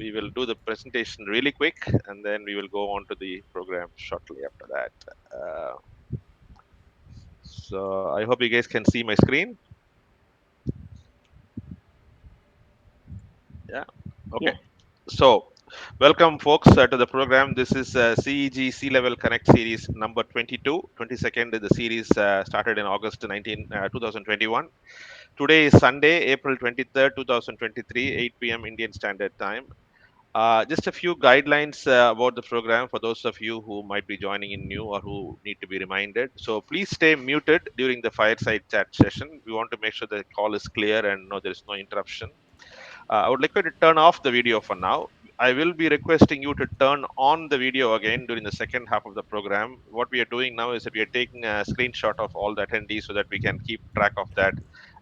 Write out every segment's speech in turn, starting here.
we will do the presentation really quick, and then we will go on to the program shortly after that. Uh, so I hope you guys can see my screen. Yeah. Okay. Yeah. So, welcome folks to the program. This is CEG C-Level Connect series number 22. 22nd, the series started in August 2021. Today is Sunday, April 23rd, 2023, 8 p.m. Indian Standard Time. Just a few guidelines about the program for those of you who might be joining in new or who need to be reminded. So please stay muted during the fireside chat session. We want to make sure the call is clear and no, there is no interruption. I would like you to turn off the video for now. I will be requesting you to turn on the video again during the second half of the program. What we are doing now is that we are taking a screenshot of all the attendees so that we can keep track of that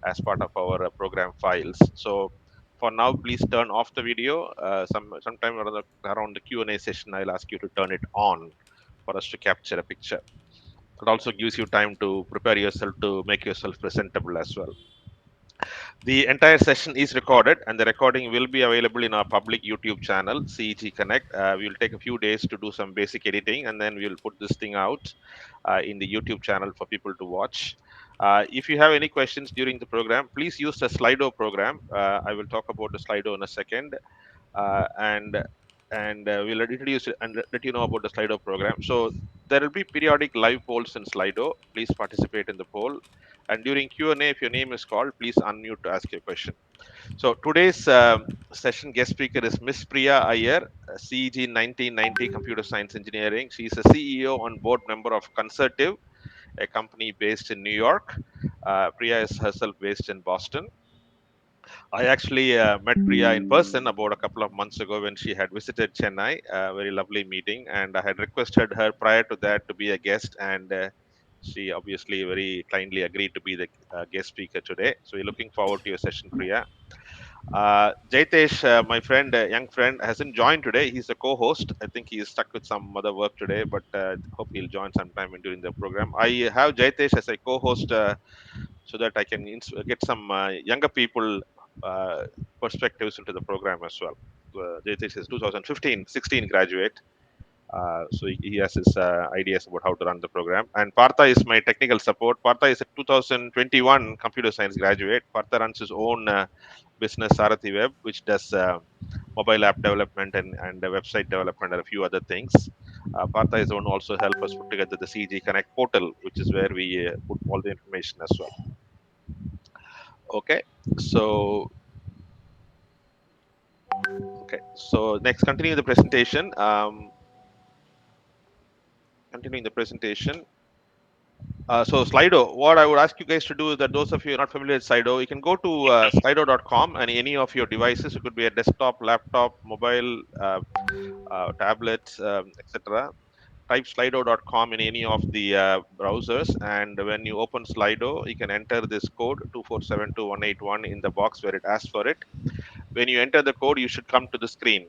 as part of our program files. So for now, please turn off the video. Sometime around the Q&A session, I'll ask you to turn it on for us to capture a picture. It also gives you time to prepare yourself to make yourself presentable as well. The entire session is recorded, and the recording will be available in our public YouTube channel, CEG Connect. We will take a few days to do some basic editing, and then we will put this thing out in the YouTube channel for people to watch. If you have any questions during the program, please use the Slido program. I will talk about the Slido in a second, and we'll introduce it and let you know about the Slido program. So there will be periodic live polls in Slido. Please participate in the poll. And during Q&A, if your name is called, please unmute to ask your question. So today's session guest speaker is Miss Priya Iyer, CEG 1990 Computer Science Engineering. She is a CEO and board member of Concertiv, a company based in New York. Priya is herself based in Boston. I actually met Priya in person about a couple of months ago when she had visited Chennai. A very lovely meeting, and I had requested her prior to that to be a guest, and she obviously very kindly agreed to be the guest speaker today. So we're looking forward to your session, Priya. Jaitesh, my friend, young friend, hasn't joined today. He's a co-host. I think he is stuck with some other work today, but hope he'll join sometime during the program. I have Jaitesh as a co-host so that I can get some younger people uh, perspectives into the program as well. Jaitesh is 2015, 16 graduate. So he has his ideas about how to run the program. And Partha is my technical support. Partha is a 2021 computer science graduate. Partha runs his own business, Sarathi Web, which does mobile app development and website development and a few other things. Partha is going to also help us put together the CG Connect portal, which is where we put all the information as well. Okay, so next, continuing the presentation. Continuing the presentation. So Slido, what I would ask you guys to do is that those of you not familiar with Slido, you can go to slido.com and any of your devices. It could be a desktop, laptop, mobile, tablets, etc. Type slido.com in any of the browsers, and when you open Slido, you can enter this code 2472181 in the box where it asks for it. When you enter the code, you should come to the screen.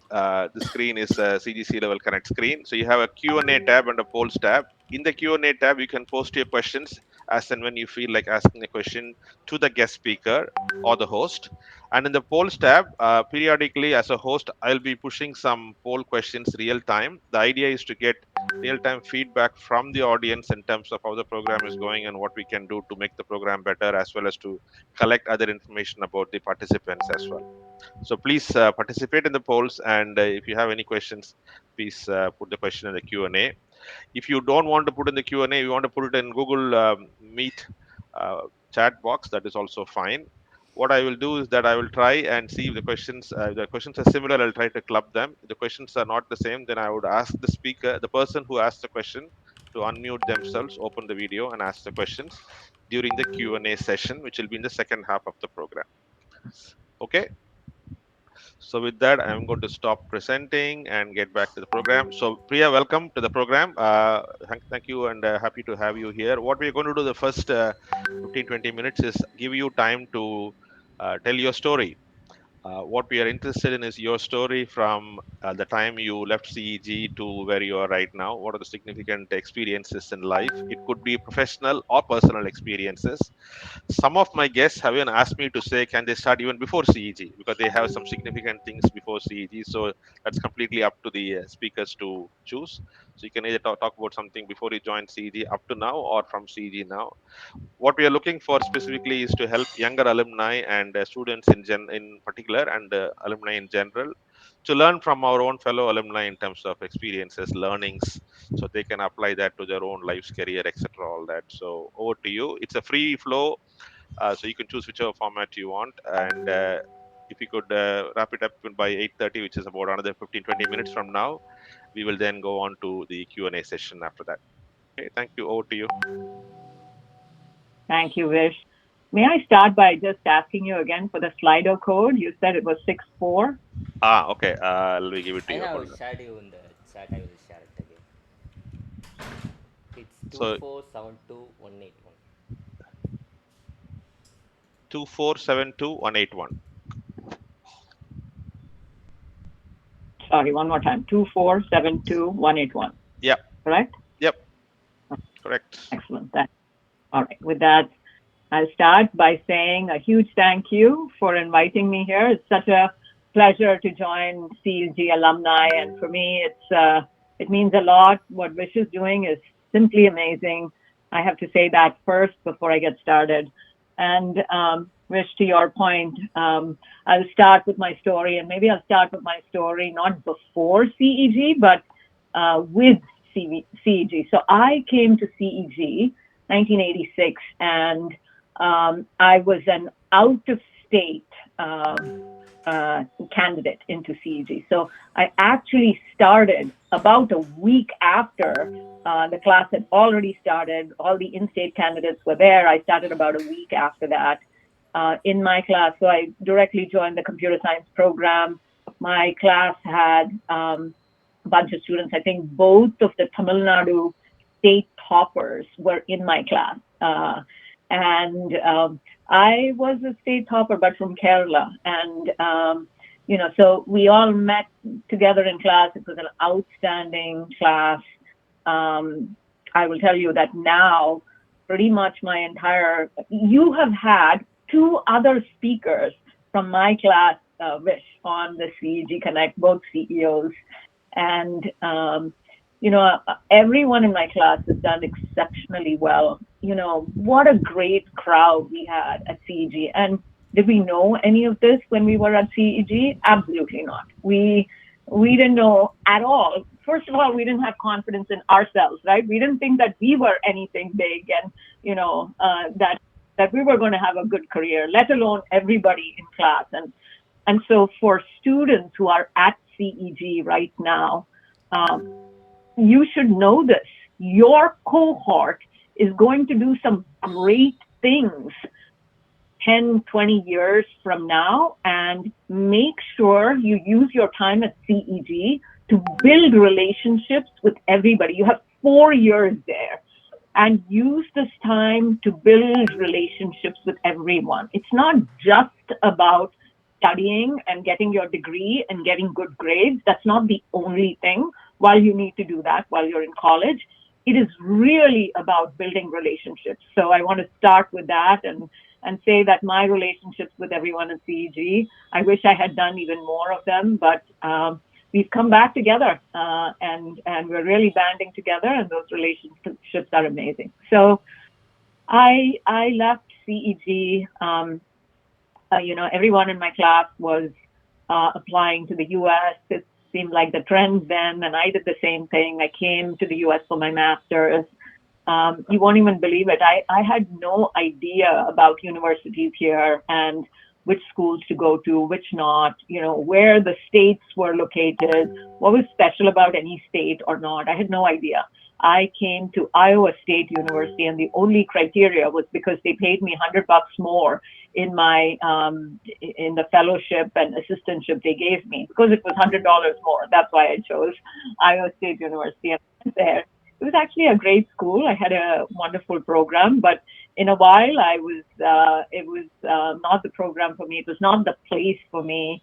The screen is a CGC level connect screen. So you have a Q&A tab and a polls tab. In the Q&A tab, you can post your questions as and when you feel like asking a question to the guest speaker or the host. And in the polls tab, periodically as a host, I'll be pushing some poll questions real time. The idea is to get real time feedback from the audience in terms of how the program is going and what we can do to make the program better, as well as to collect other information about the participants as well. So please participate in the polls, and if you have any questions, please put the question in the Q&A. If you don't want to put in the Q&A, you want to put it in Google Meet chat box, that is also fine. What I will do is that I will try and see if the questions are similar. I'll try to club them. If the questions are not the same, then I would ask the speaker, the person who asked the question, to unmute themselves, open the video, and ask the questions during the Q&A session, which will be in the second half of the program. Okay. So with that, I'm going to stop presenting and get back to the program. So Priya, welcome to the program. Thank you, and happy to have you here. What we're going to do the first 15, 20 minutes is give you time to tell your story. What we are interested in is your story from the time you left CEG to where you are right now. What are the significant experiences in life? It could be professional or personal experiences. Some of my guests have even asked me to say, can they start even before CEG because they have some significant things before CEG. So that's completely up to the speakers to choose. So you can either talk about something before you joined CEG up to now or from CEG now. What we are looking for specifically is to help younger alumni and students in particular, and alumni in general, to learn from our own fellow alumni in terms of experiences, learnings, so they can apply that to their own lives, career, etc., all that. So over to you. It's a free flow, so you can choose whichever format you want. And if you could wrap it up by 8:30, which is about another 15-20 minutes from now, we will then go on to the Q&A session after that. Okay, thank you. Over to you. Thank you, Vish. May I start by just asking you again for the Slido code? You said it was 64. Okay. Let me give it to I you. have Hold on. shared you in the chat. I will share it again. It's two So four seven two one eight one. 2472181. Sorry, one more time. 2472181. Yep. Correct? Yep. Correct. Excellent. All right. With that, I'll start by saying a huge thank you for inviting me here. It's such a pleasure to join CEG alumni, and for me, it means a lot. What Vish is doing is simply amazing. I have to say that first before I get started. And Vish, to your point, I'll start with my story, and maybe I'll start with my story not before CEG, but with CEG. So I came to CEG 1986, and I was an out of state candidate into CEG. So I actually started about a week after the class had already started. All the in state candidates were there. I started about a week after that in my class. So I directly joined the computer science program. My class had a bunch of students. I think both of the Tamil Nadu state toppers were in my class. And I was a state topper, but from Kerala. And, so we all met together in class. It was an outstanding class. I will tell you that now, pretty much you have had two other speakers from my class, Vish, on the CEG Connect, both CEOs. And everyone in my class has done exceptionally well. What a great crowd we had at CEG. And did we know any of this when we were at CEG? Absolutely not. We didn't know at all. First of all, we didn't have confidence in ourselves, right? We didn't think that we were anything big, and that we were going to have a good career, let alone everybody in class. And so for students who are at CEG right now, you should know this. Your cohort is going to do some great things 10, 20 years from now, and make sure you use your time at CEG to build relationships with everybody. You have 4 years there, and use this time to build relationships with everyone. It's not just about studying and getting your degree and getting good grades. That's not the only thing. While you need to do that while you're in college, it is really about building relationships. So I want to start with that and say that my relationships with everyone at CEG, I wish I had done even more of them, but we've come back together, and we're really banding together, and those relationships are amazing. So I left CEG. Everyone in my class was applying to the US. It seemed like the trend then, and I did the same thing. I came to the US for my master's. You won't even believe it. I had no idea about universities here and which schools to go to, which not, where the states were located, what was special about any state or not. I had no idea. I came to Iowa State University, and the only criteria was because they paid me $100 more in my in the fellowship and assistantship they gave me, because it was $100 more. That's why I chose Iowa State University. And there, it was actually a great school. I had a wonderful program, but in a while, it was not the program for me. It was not the place for me.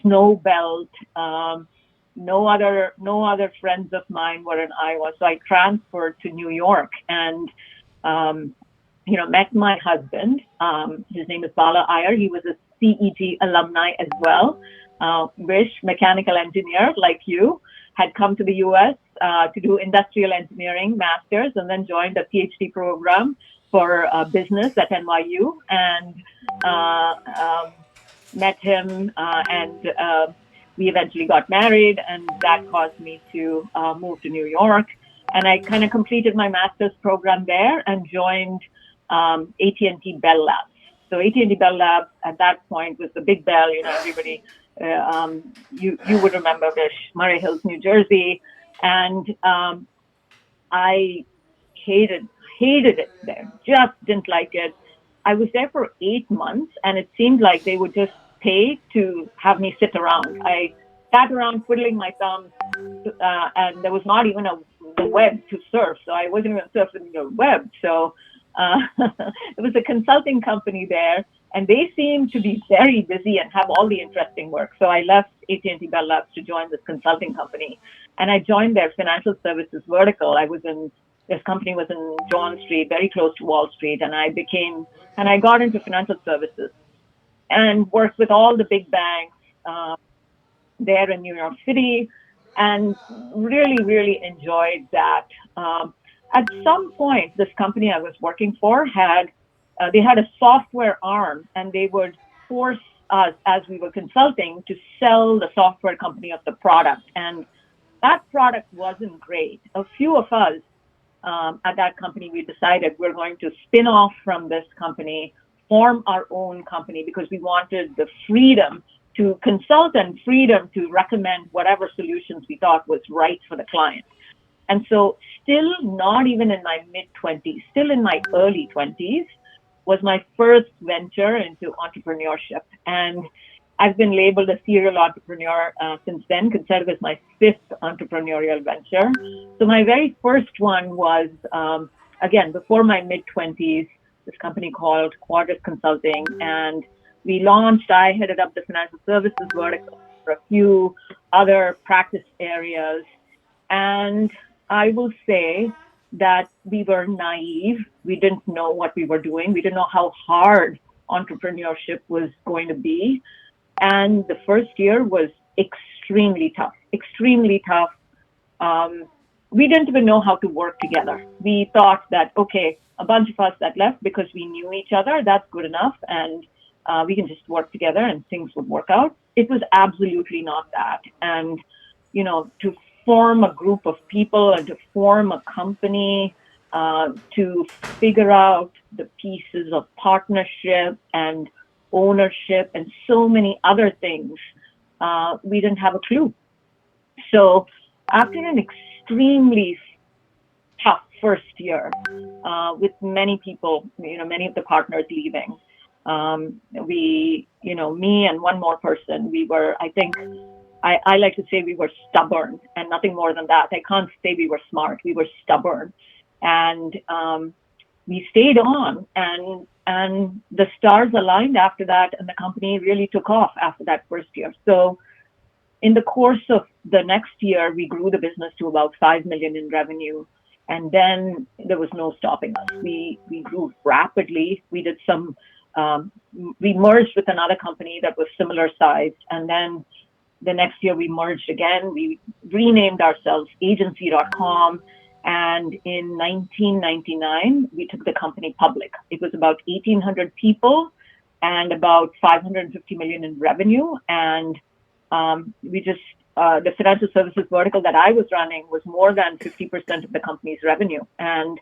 Snow belt. No other friends of mine were in Iowa, so I transferred to New York and um, met my husband. His name is Bala Iyer. He was a CEG alumni as well. Wish mechanical engineer like you had come to the U.S. To do industrial engineering masters and then joined a PhD program for business at NYU and uh, um, met him and we eventually got married and that caused me to move to New York and I kind of completed my master's program there and joined AT&T Bell Labs. So AT&T Bell Labs at that point was the big bell. Everybody, you would remember Vish, Murray Hills, New Jersey, and I hated hated it there. Just didn't like it. I was there for 8 months, and it seemed like they would just pay to have me sit around. I sat around twiddling my thumbs, and there was not even the web to surf, so I wasn't even surfing the web. So it was a consulting company there, and they seemed to be very busy and have all the interesting work. So I left AT&T Bell Labs to join this consulting company, and I joined their financial services vertical. This company was in John Street, very close to Wall Street, and I got into financial services and worked with all the big banks uh, there in New York City, and really, really enjoyed that. At some point, this company I was working for they had a software arm, and they would force us as we were consulting to sell the software company of the product, and that product wasn't great. A few of us at that company, we decided we're going to spin off from this company, form our own company because we wanted the freedom to consult and freedom to recommend whatever solutions we thought was right for the client. And so, still not even in my mid 20s, still in my early 20s, was my first venture into entrepreneurship. And I've been labeled a serial entrepreneur since then. Concertiv is my fifth entrepreneurial venture. So my very first one was, again, before my mid 20s, this company called Quadris Consulting. And I headed up the financial services vertical for a few other practice areas. And I will say that we were naive. We didn't know what we were doing. We didn't know how hard entrepreneurship was going to be. And the first year was extremely tough, extremely tough. Um, we didn't even know how to work together. We thought that, okay, a bunch of us that left because we knew each other, that's good enough. And we can just work together and things would work out. It was absolutely not that. And, to form a group of people and to form a company, to figure out the pieces of partnership and ownership and so many other things, we didn't have a clue. So after an extremely tough first year, with many people, many of the partners leaving, me and one more person, I think, I like to say we were stubborn and nothing more than that. I can't say we were smart. We were stubborn. And we stayed on and the stars aligned after that and the company really took off after that first year. So in the course of the next year, we grew the business to about 5 million in revenue. And then there was no stopping us. We grew rapidly. We merged with another company that was similar sized. And then the next year we merged again. We renamed ourselves agency.com. And in 1999, we took the company public. It was about 1,800 people and about 550 million in revenue. And the financial services vertical that I was running was more than 50% of the company's revenue. And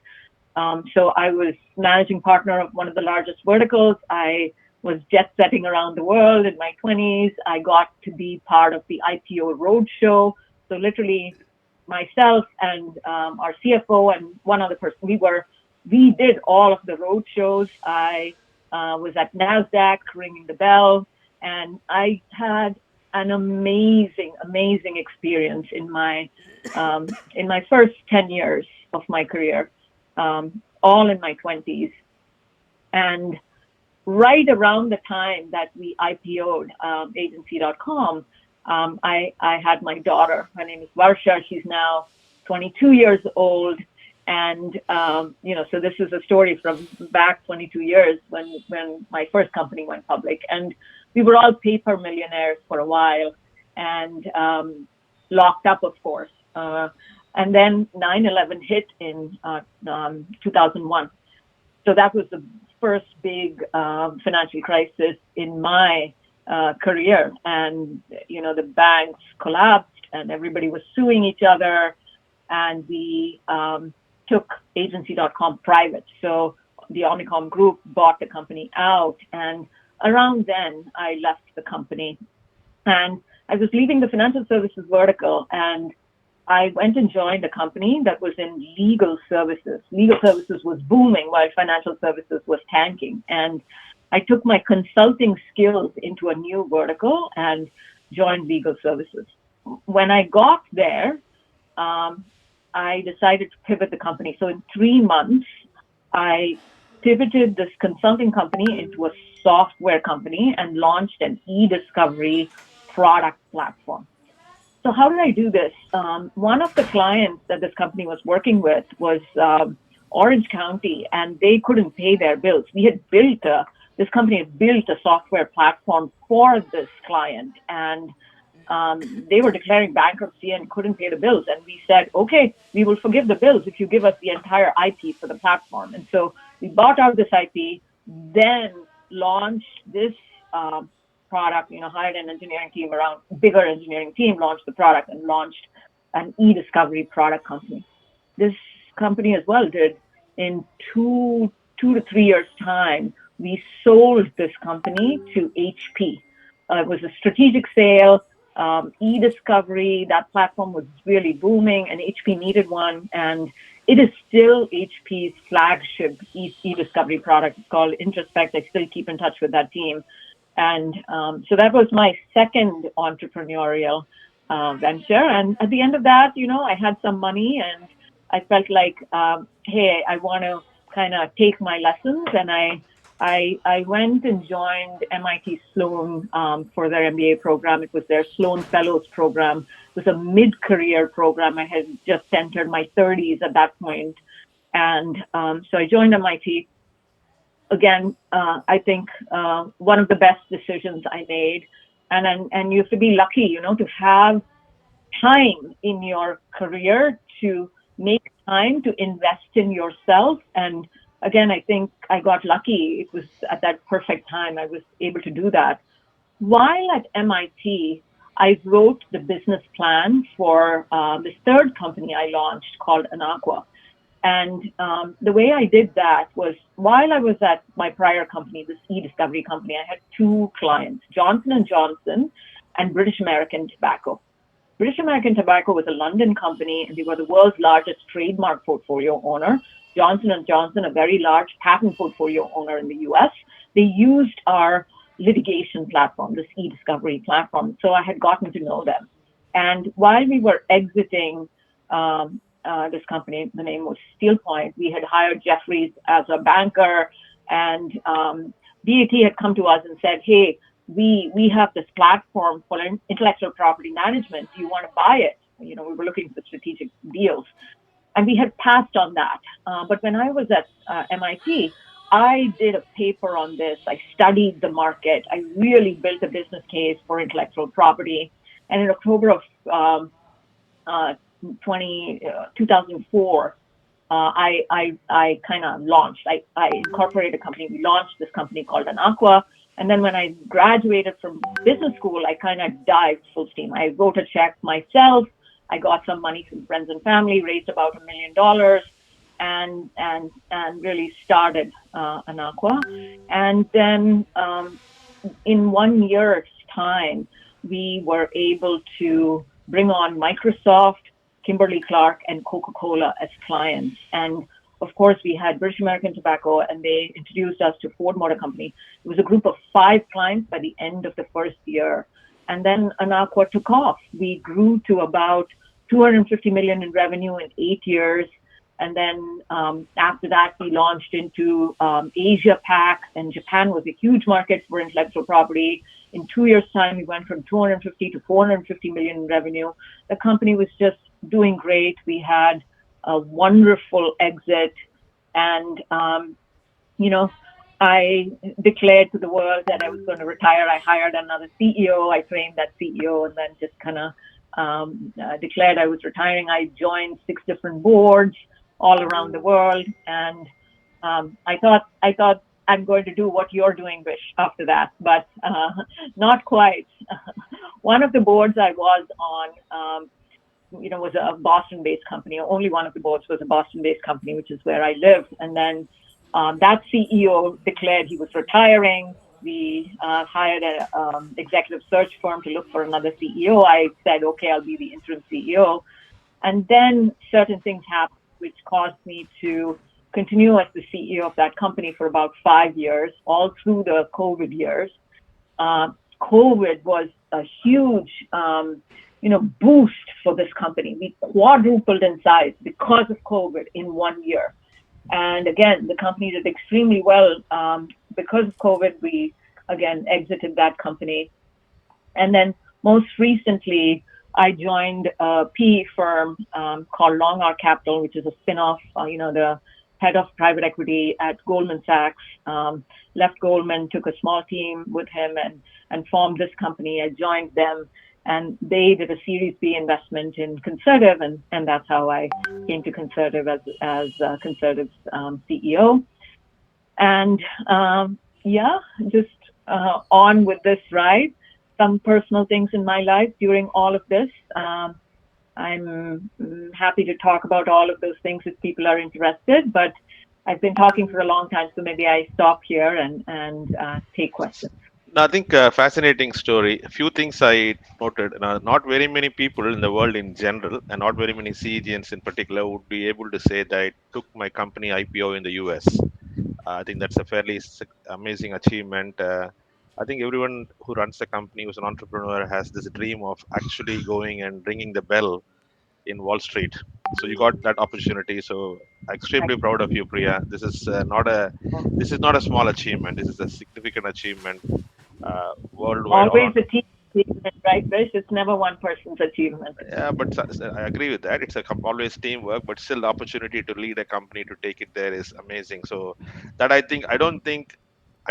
so I was managing partner of one of the largest verticals. I was jet setting around the world in my 20s. I got to be part of the IPO roadshow. So literally myself and our CFO and one other person, we did all of the roadshows. I was at NASDAQ ringing the bell, and I had an amazing, amazing experience in my first 10 years of my career, all in my 20s. And right around the time that we IPO'd agency.com, I had my daughter. Her name is Varsha. She's now 22 years old. And, so this is a story from back 22 years when my first company went public. And we were all paper millionaires for a while and locked up, of course. And then 9/11 hit in 2001. So that was the first big financial crisis in my career. And, the banks collapsed and everybody was suing each other. And we took agency.com private. So the Omnicom group bought the company out. And around then, I left the company. And I was leaving the financial services vertical, and I went and joined a company that was in legal services. Legal services was booming while financial services was tanking. And I took my consulting skills into a new vertical and joined legal services. When I got there, I decided to pivot the company. So in 3 months, I pivoted this consulting company into a software company and launched an e-discovery product platform. So how did I do this? One of the clients that this company was working with was Orange County, and they couldn't pay their bills. This company had built a software platform for this client, and they were declaring bankruptcy and couldn't pay the bills. And we said, okay, we will forgive the bills if you give us the entire IP for the platform. And so we bought out this IP, then launched this product, hired an engineering team around, bigger engineering team, launched the product and launched an e-discovery product company. This company as well did in 2 to 3 years time, we sold this company to HP. It was a strategic sale. E-discovery, that platform was really booming and HP needed one. And it is still HP's flagship e-discovery product. It's called Introspect. I still keep in touch with that team. And so that was my second entrepreneurial venture. And at the end of that, I had some money and I felt like, hey, I want to kind of take my lessons. And I went and joined MIT Sloan for their MBA program. It was their Sloan Fellows program. It was a mid-career program. I had just entered my 30s at that point. And so I joined MIT. Again, I think one of the best decisions I made. And you have to be lucky, to have time in your career to make time to invest in yourself. And again, I think I got lucky. It was at that perfect time I was able to do that. While at MIT, I wrote the business plan for this third company I launched called Anaqua. And the way I did that was while I was at my prior company, this e-discovery company, I had two clients, Johnson & Johnson and British American Tobacco. British American Tobacco was a London company, and they were the world's largest trademark portfolio owner. Johnson & Johnson, a very large patent portfolio owner in the US. They used our litigation platform, this e-discovery platform. So I had gotten to know them. And while we were exiting this company, the name was SteelPoint, we had hired Jeffries as a banker, and BAT had come to us and said, hey, we have this platform for intellectual property management. Do you want to buy it? We were looking for strategic deals. And we had passed on that. But when I was at MIT, I did a paper on this. I studied the market. I really built a business case for intellectual property. And in October of 2004, I kind of launched. I incorporated a company. We launched this company called Anaqua. And then when I graduated from business school, I kind of dived full steam. I wrote a check myself. I got some money from friends and family, raised about $1 million, and really started Anaqua. And then in 1 year's time, we were able to bring on Microsoft, Kimberly-Clark, and Coca-Cola as clients. And of course, we had British American Tobacco, and they introduced us to Ford Motor Company. It was a group of 5 clients by the end of the first year. And then Anaqua took off. We grew to about $250 million in revenue in 8 years. And then after that, we launched into Asia Pac, and Japan was a huge market for intellectual property. In 2 years' time, we went from 250 to 450 million in revenue. The company was just doing great. We had a wonderful exit, and you know, I declared to the world that I was going to retire. I hired another CEO. I trained that CEO, and then just kind of declared I was retiring. I joined 6 different boards all around the world, and I thought I'm going to do what you're doing, Vish, after that, but not quite. One of the boards I was on, was a Boston-based company. Only one of the boards was a Boston-based company, which is where I live. And then that CEO declared he was retiring. We hired an executive search firm to look for another CEO. I said, okay, I'll be the interim CEO. And then certain things happened, which caused me to continue as the CEO of that company for about 5 years, all through the COVID years. COVID was a huge, boost for this company. We quadrupled in size because of COVID in 1 year. And again, the company did extremely well. Because of COVID, we again exited that company. And then most recently, I joined a PE firm called Long Arc Capital, which is a spin-off. The head of private equity at Goldman Sachs left Goldman, took a small team with him, and formed this company. I joined them, and they did a Series B investment in Concertiv, and that's how I came to Concertiv as Concertiv's CEO. And just on with this ride. Some personal things in my life during all of this. I'm happy to talk about all of those things if people are interested, but I've been talking for a long time, so maybe I stop here and take questions. No, I think fascinating story. A few things I noted. Not very many people in the world in general, and not very many CEGNs in particular, would be able to say that I took my company IPO in the US. I think that's a fairly amazing achievement. I think everyone who runs the company, who's an entrepreneur, has this dream of actually going and ringing the bell in Wall Street. So you got that opportunity. So extremely proud of you, Priya. This is not a small achievement. This is a significant achievement worldwide. Always a team achievement, right, Vish? It's never one person's achievement. Yeah, but I agree with that. It's always teamwork, but still the opportunity to lead a company to take it there is amazing. So that I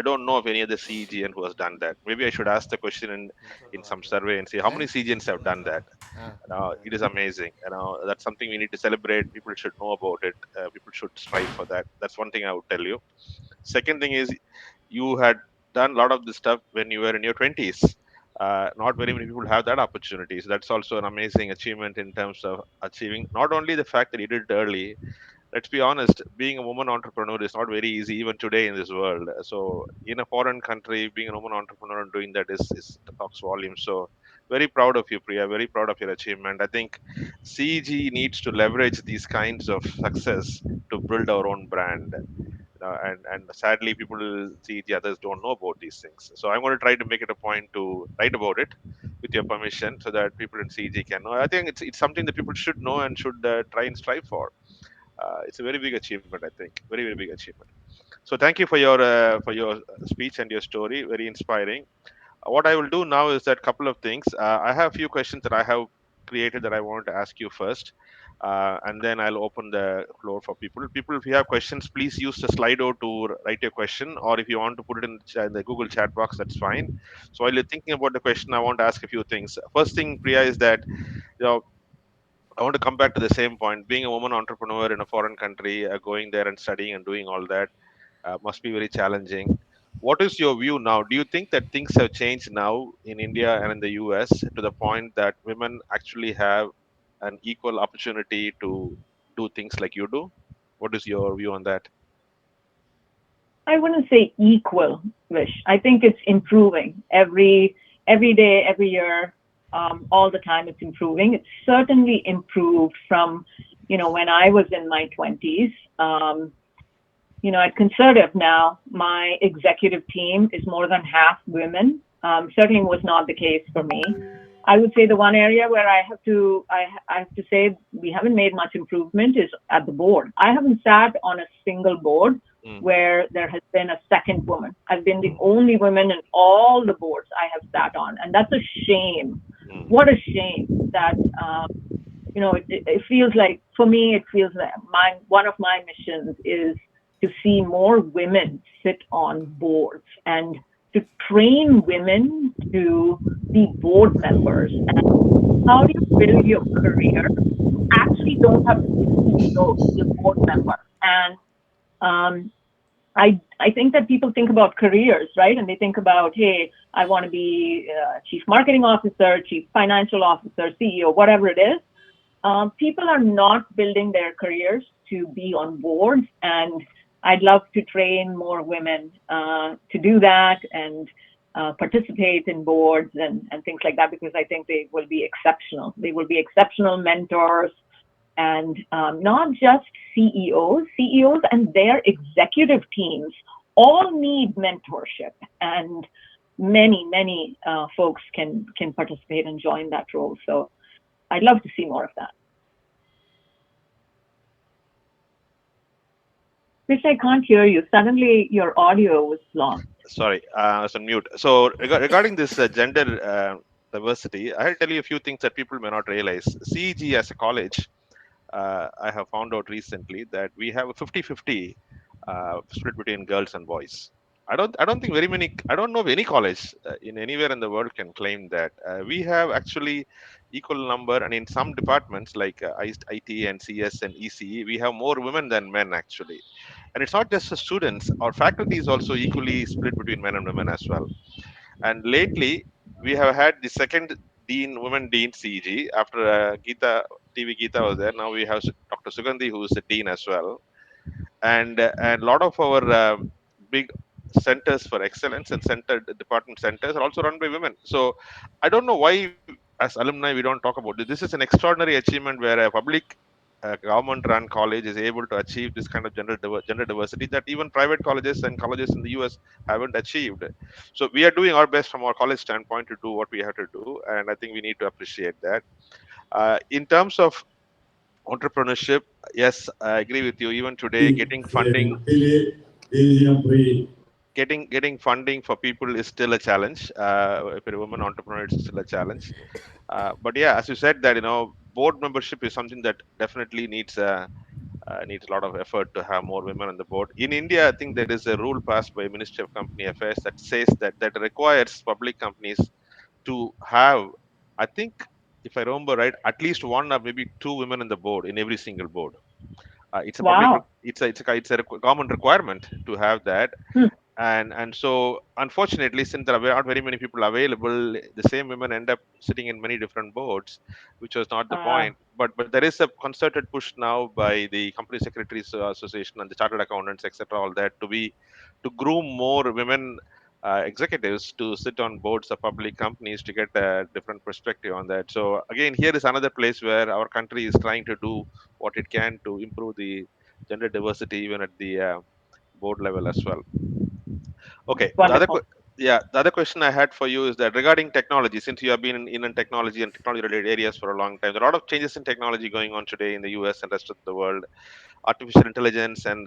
don't know of any other CEGN who has done that. Maybe I should ask the question in some survey and see how many CEGNs have done that. It is amazing. That's something we need to celebrate. People should know about it. People should strive for that. That's one thing I would tell you. Second thing is, you had done a lot of this stuff when you were in your 20s. Not very many people have that opportunity. So that's also an amazing achievement in terms of achieving not only the fact that you did it early. Let's be honest, being a woman entrepreneur is not very easy even today in this world. So in a foreign country, being a woman entrepreneur and doing that is talks volumes. So very proud of you, Priya. Very proud of your achievement. I think CG needs to leverage these kinds of success to build our own brand. And sadly, people see the others don't know about these things. So I'm going to try to make it a point to write about it with your permission, so that people in CG can know. I think it's something that people should know and should try and strive for. It's a very big achievement, I think. Very, very big achievement. So thank you for your speech and your story. Very inspiring. What I will do now is that couple of things. I have a few questions that I have created that I want to ask you first, and then I'll open the floor for people. People, if you have questions, please use the Slido to write your question, or if you want to put it in the Google chat box, that's fine. So while you're thinking about the question, I want to ask a few things. First thing, Priya, is that I want to come back to the same point. Being a woman entrepreneur in a foreign country, going there and studying and doing all that must be very challenging. What is your view now? Do you think that things have changed now in India and in the US to the point that women actually have an equal opportunity to do things like you do? What is your view on that? I wouldn't say equal, Vish. I think it's improving every day, every year, all the time. It's improving. It's certainly improved from when I was in my 20s. At Concertiv now, my executive team is more than half women. Certainly was not the case for me. I would say the one area where I have to say we haven't made much improvement is at the board. I haven't sat on a single board Mm, where there has been a second woman. I've been the only woman in all the boards I have sat on, and that's a shame. What mm, a shame that it feels like, for me, it feels like one of my missions is to see more women sit on boards and to train women to be board members. And how do you build your career? You actually don't have to be a CEO to be a board member. And um, I think that people think about careers, right? And they think about, hey, I want to be chief marketing officer, chief financial officer, CEO, whatever it is. People are not building their careers to be on boards, and I'd love to train more women to do that and participate in boards and things like that, because I think they will be exceptional. They will be exceptional mentors, and not just CEOs and their executive teams all need mentorship, and many folks can participate and join that role. So I'd love to see more of that. Which I can't hear you. Suddenly your audio was lost. sorry, I was on mute. So regarding this gender diversity, I'll tell you a few things that people may not realize. CEG as a college, I have found out recently that we have a 50-50 split between girls and boys. I don't think very many, I don't know of any college in anywhere in the world can claim that. We have actually equal number, and in some departments like IT and CS and ECE, we have more women than men actually. And it's not just the students, our faculty is also equally split between men and women as well. And lately, we have had the second dean, women dean CEG after Geeta, TV Geeta was there. Now we have Dr. Sugandhi, who is a dean as well, and a lot of our big centers for excellence and center department centers are also run by women. So I don't know why, as alumni, we don't talk about this. This is an extraordinary achievement where a public government run college is able to achieve this kind of gender diversity that even private colleges and colleges in the US haven't achieved. So we are doing our best from our college standpoint to do what we have to do, and I think we need to appreciate that. In terms of entrepreneurship, yes, I agree with you. Even today, getting funding, getting funding for people is still a challenge. If you're a woman entrepreneur, it's still a challenge. But yeah, as you said, that board membership is something that definitely needs a lot of effort to have more women on the board. In India, I think there is a rule passed by Ministry of Company Affairs that says that requires public companies to have, I think, if I remember right, at least one or maybe two women in the board in every single board. It's a public, Wow. government requirement to have that. Hmm. And so unfortunately, since there are not very many people available, the same women end up sitting in many different boards, which was not the Uh, point. But there is a concerted push now by the company secretaries association and the chartered accountants, etc., all that, to groom more women executives to sit on boards of public companies to get a different perspective on that. So again, here is another place where our country is trying to do what it can to improve the gender diversity even at the board level as well. Okay. Wonderful. Yeah, the other question I had for you is that regarding technology, since you have been in technology and technology related areas for a long time, there are a lot of changes in technology going on today in the US and rest of the world. Artificial intelligence and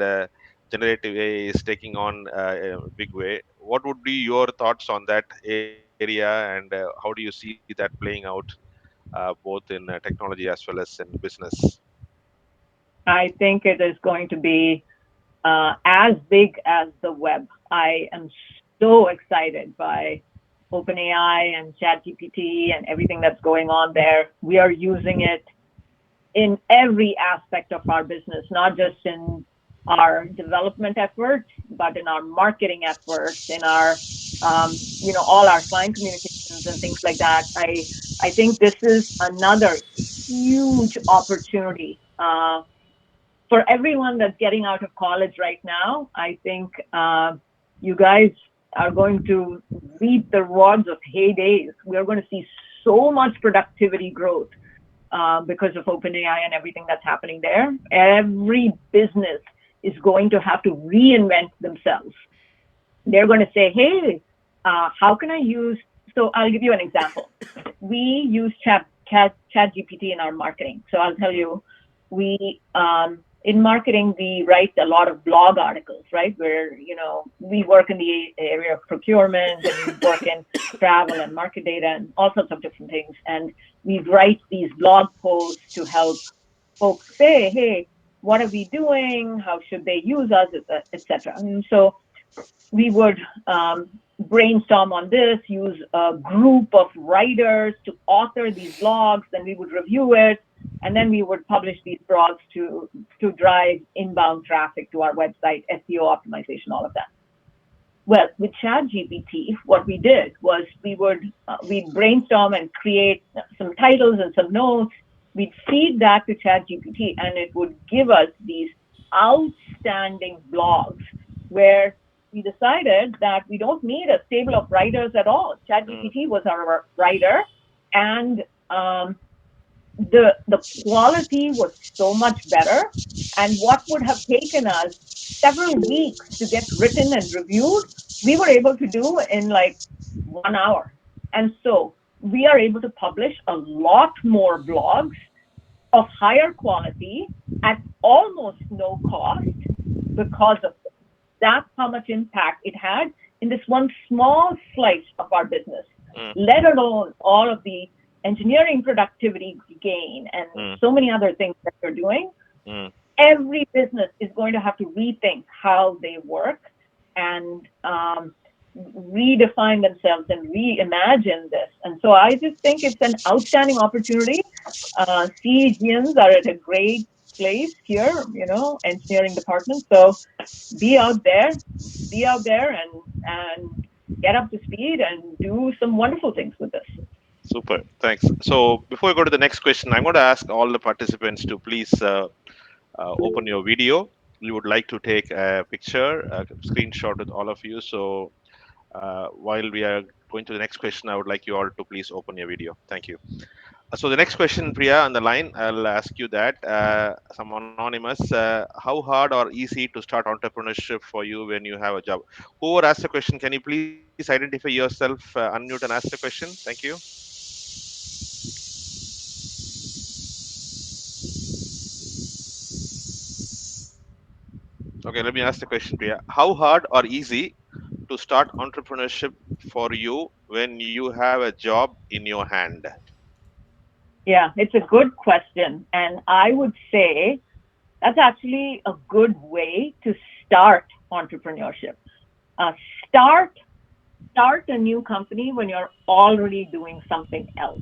generative AI is taking on a big way. What would be your thoughts on that area, and how do you see that playing out both in technology as well as in business? I think it is going to be as big as the web. I am so excited by OpenAI and ChatGPT and everything that's going on there. We are using it in every aspect of our business, not just in our development efforts, but in our marketing efforts, in our all our client communications and things like that. I think this is another huge opportunity for everyone that's getting out of college right now. I think you guys are going to reap the rewards of heydays. We are going to see so much productivity growth because of OpenAI and everything that's happening there. Every business is going to have to reinvent themselves. They're going to say, hey, how can I use So I'll give you an example. We use ChatGPT in our marketing. So I'll tell you, we in marketing we write a lot of blog articles, right? Where we work in the area of procurement and we work in travel and market data and all sorts of different things. And we write these blog posts to help folks say, hey, what are we doing? How should they use us, etc. And so we would brainstorm on this, use a group of writers to author these blogs, then we would review it, and then we would publish these blogs to drive inbound traffic to our website, SEO optimization, all of that. Well, with ChatGPT, what we did was we'd brainstorm and create some titles and some notes. We'd feed that to ChatGPT, and it would give us these outstanding blogs where we decided that we don't need a stable of writers at all. ChatGPT was our writer, and the quality was so much better. And what would have taken us several weeks to get written and reviewed, we were able to do in like 1 hour. And so we are able to publish a lot more blogs of higher quality at almost no cost because of this. That's how much impact it had in this one small slice of our business, let alone all of the engineering productivity gain and so many other things that we're doing. Every business is going to have to rethink how they work and redefine themselves and reimagine this. And so I just think it's an outstanding opportunity. CEGians are at a great place here, engineering department. So be out there and get up to speed and do some wonderful things with this. Super, thanks. So before we go to the next question, I'm going to ask all the participants to please open your video. We would like to take a picture, a screenshot with all of you. So while we are going to the next question, I would like you all to please open your video. Thank you. So the next question, Priya, on the line, I'll ask you that. Some anonymous, how hard or easy to start entrepreneurship for you when you have a job? Whoever asked the question, can you please identify yourself, unmute and ask the question? Thank you. Okay, let me ask the question, Priya. How hard or easy to start entrepreneurship for you when you have a job in your hand? Yeah, it's a good question. And I would say that's actually a good way to start entrepreneurship. Uh, start a new company when you're already doing something else.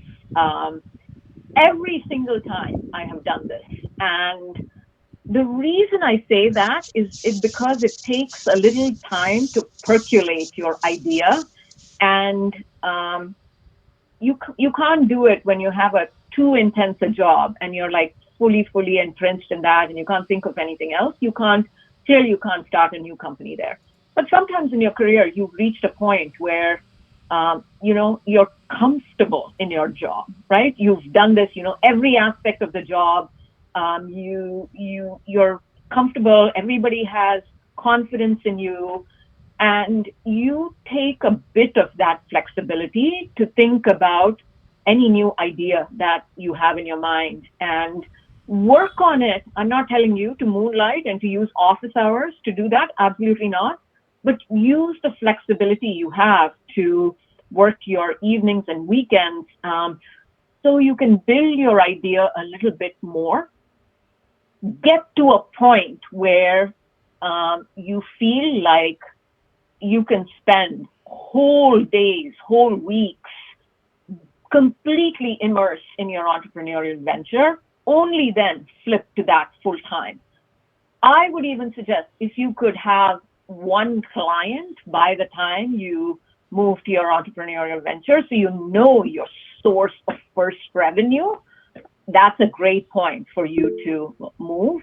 Every single time I have done this, and the reason I say that is because it takes a little time to percolate your idea, and you can't do it when you have a too intense a job and you're like fully entrenched in that and you can't think of anything else. You can't start a new company there. But sometimes in your career you've reached a point where you're comfortable in your job, right? You've done this, every aspect of the job. You're comfortable. Everybody has confidence in you. And you take a bit of that flexibility to think about any new idea that you have in your mind and work on it. I'm not telling you to moonlight and to use office hours to do that. Absolutely not. But use the flexibility you have to work your evenings and weekends so you can build your idea a little bit more. Get to a point where you feel like you can spend whole days, whole weeks completely immersed in your entrepreneurial venture, only then flip to that full time. I would even suggest if you could have one client by the time you move to your entrepreneurial venture, so you know your source of first revenue, that's a great point for you to move.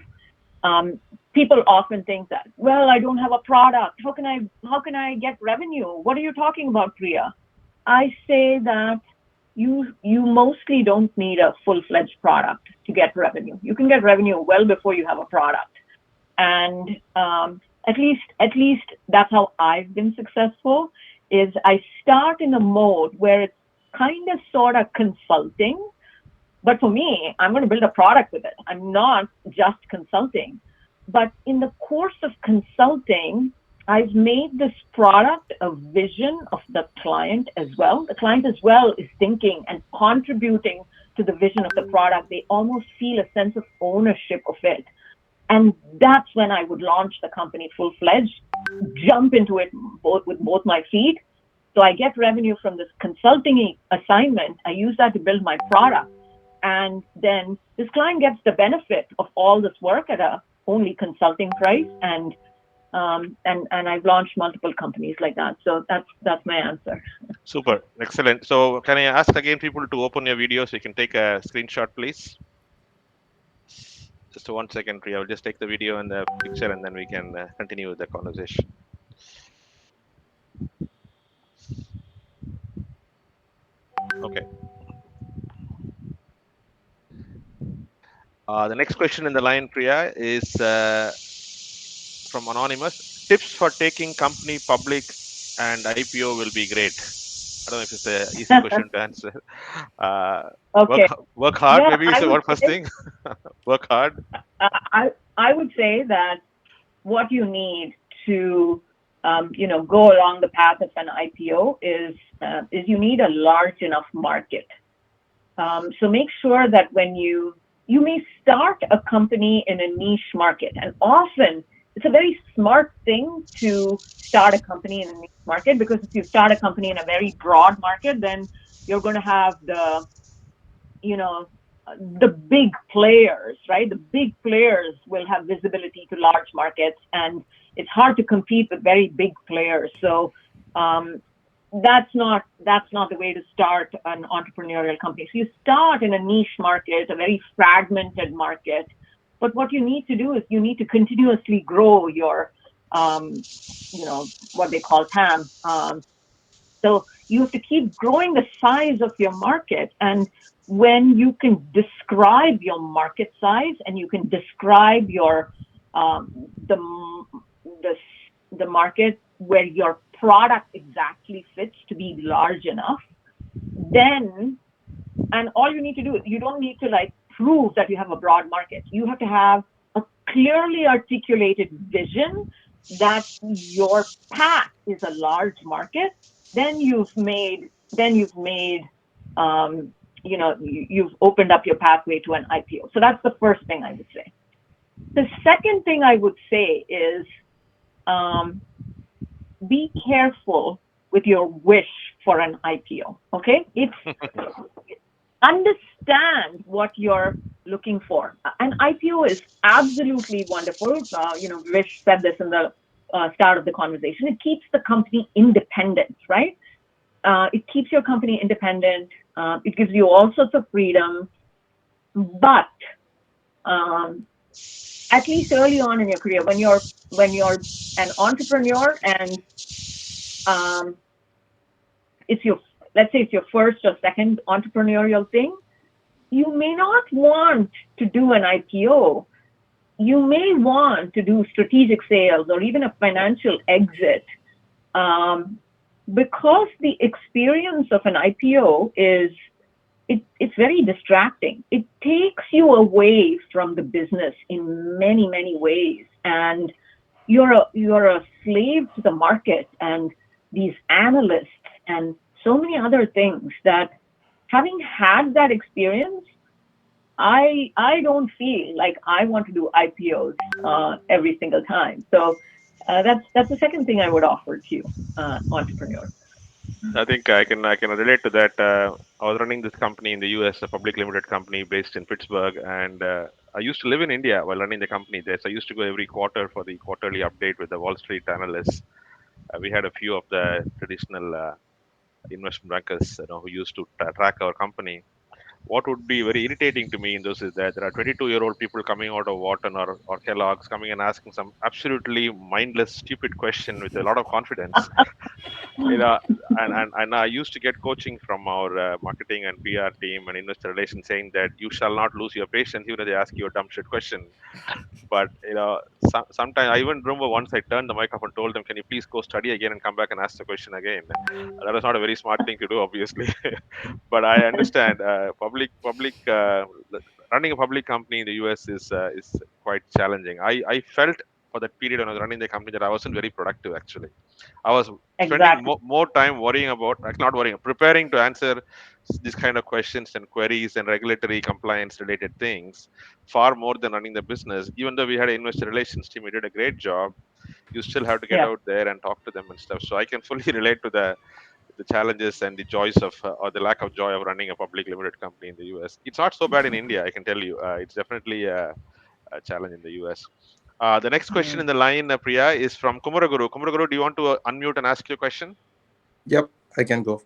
People often think that, well, I don't have a product. How can I get revenue? What are you talking about, Priya? I say that you mostly don't need a full-fledged product to get revenue. You can get revenue well before you have a product. And at least that's how I've been successful. is I start in a mode where it's kind of sort of consulting, but for me, I'm going to build a product with it. I'm not just consulting. But in the course of consulting, I've made this product a vision of the client as well. The client as well is thinking and contributing to the vision of the product. They almost feel a sense of ownership of it. And that's when I would launch the company full fledged, jump into it with both my feet. So I get revenue from this consulting assignment. I use that to build my product. And then this client gets the benefit of all this work at a only consulting price. And I've launched multiple companies like that. So that's my answer. Super, excellent. So can I ask again people to open your video so you can take a screenshot, please? Just 1 second, Priya. I'll just take the video and the picture, and then we can continue with the conversation. Okay. The next question in the line, Priya, is from Anonymous. Tips for taking company public and IPO will be great. I don't know if it's an easy question to answer. Uh, work Okay. work hard, Yeah, maybe is I the would one first say thing. Work hard. I would say that what you need to go along the path of an IPO is you need a large enough market. So make sure that when you may start a company in a niche market, and often it's a very smart thing to start a company in a niche market, because if you start a company in a very broad market, then you're going to have you know, the big players, right? The big players will have visibility to large markets, and it's hard to compete with very big players. So um, that's not the way to start an entrepreneurial company. So you start in a niche market, a very fragmented market. But what you need to do is you need to continuously grow your, what they call TAM. So you have to keep growing the size of your market. And when you can describe your market size and you can describe your um, the, the the market where your product exactly fits to be large enough, then and all you need to do is you don't need to like prove that you have a broad market. You have to have a clearly articulated vision that your path is a large market. Then you've made you've opened up your pathway to an IPO. So that's the first thing I would say. The second thing I would say is um, be careful with your wish for an IPO. Okay, it's understand what you're looking for. An IPO is absolutely wonderful. Vish said this in the start of the conversation. It keeps the company independent, right? It keeps your company independent. It gives you all sorts of freedom, but um, at least early on in your career, when you're an entrepreneur and um, it's your let's say it's your first or second entrepreneurial thing, you may not want to do an IPO. You may want to do strategic sales or even a financial exit, um, because the experience of an IPO it's very distracting. It takes you away from the business in many, many ways, and you're a slave to the market and these analysts and so many other things that, having had that experience, I don't feel like I want to do IPOs every single time. So that's the second thing I would offer to you, entrepreneurs. I think I can relate to that. I was running this company in the U.S., a public limited company based in Pittsburgh, and I used to live in India while running the company there. So I used to go every quarter for the quarterly update with the Wall Street analysts. We had a few of the traditional investment bankers, who used to track our company. what would be very irritating to me in those is that there are 22-year-old people coming out of Wharton or Kellogg's coming and asking some absolutely mindless, stupid question with a lot of confidence. You know, and I used to get coaching from our marketing and PR team and investor relations saying that you shall not lose your patience even if they ask you a dumb shit question. But sometimes I even remember once I turned the mic off and told them, "Can you please go study again and come back and ask the question again?" That was not a very smart thing to do, obviously. But I understand running a public company in the US is quite challenging. I felt for that period when I was running the company that I wasn't very productive actually. I was spending Exactly. more time worrying about, like not worrying, preparing to answer these kind of questions and queries and regulatory compliance related things far more than running the business. Even though we had an investor relations team, we did a great job. You still have to get Yeah. out there and talk to them and stuff. So I can fully relate to the challenges and the joys of or the lack of joy of running a public limited company in the US. It's not so bad in India, I can tell you. It's definitely a challenge in the US. The next question Mm. in the line, Priya, is from Kumaraguru. Kumaraguru, do you want to unmute and ask your question? Yep, I can go.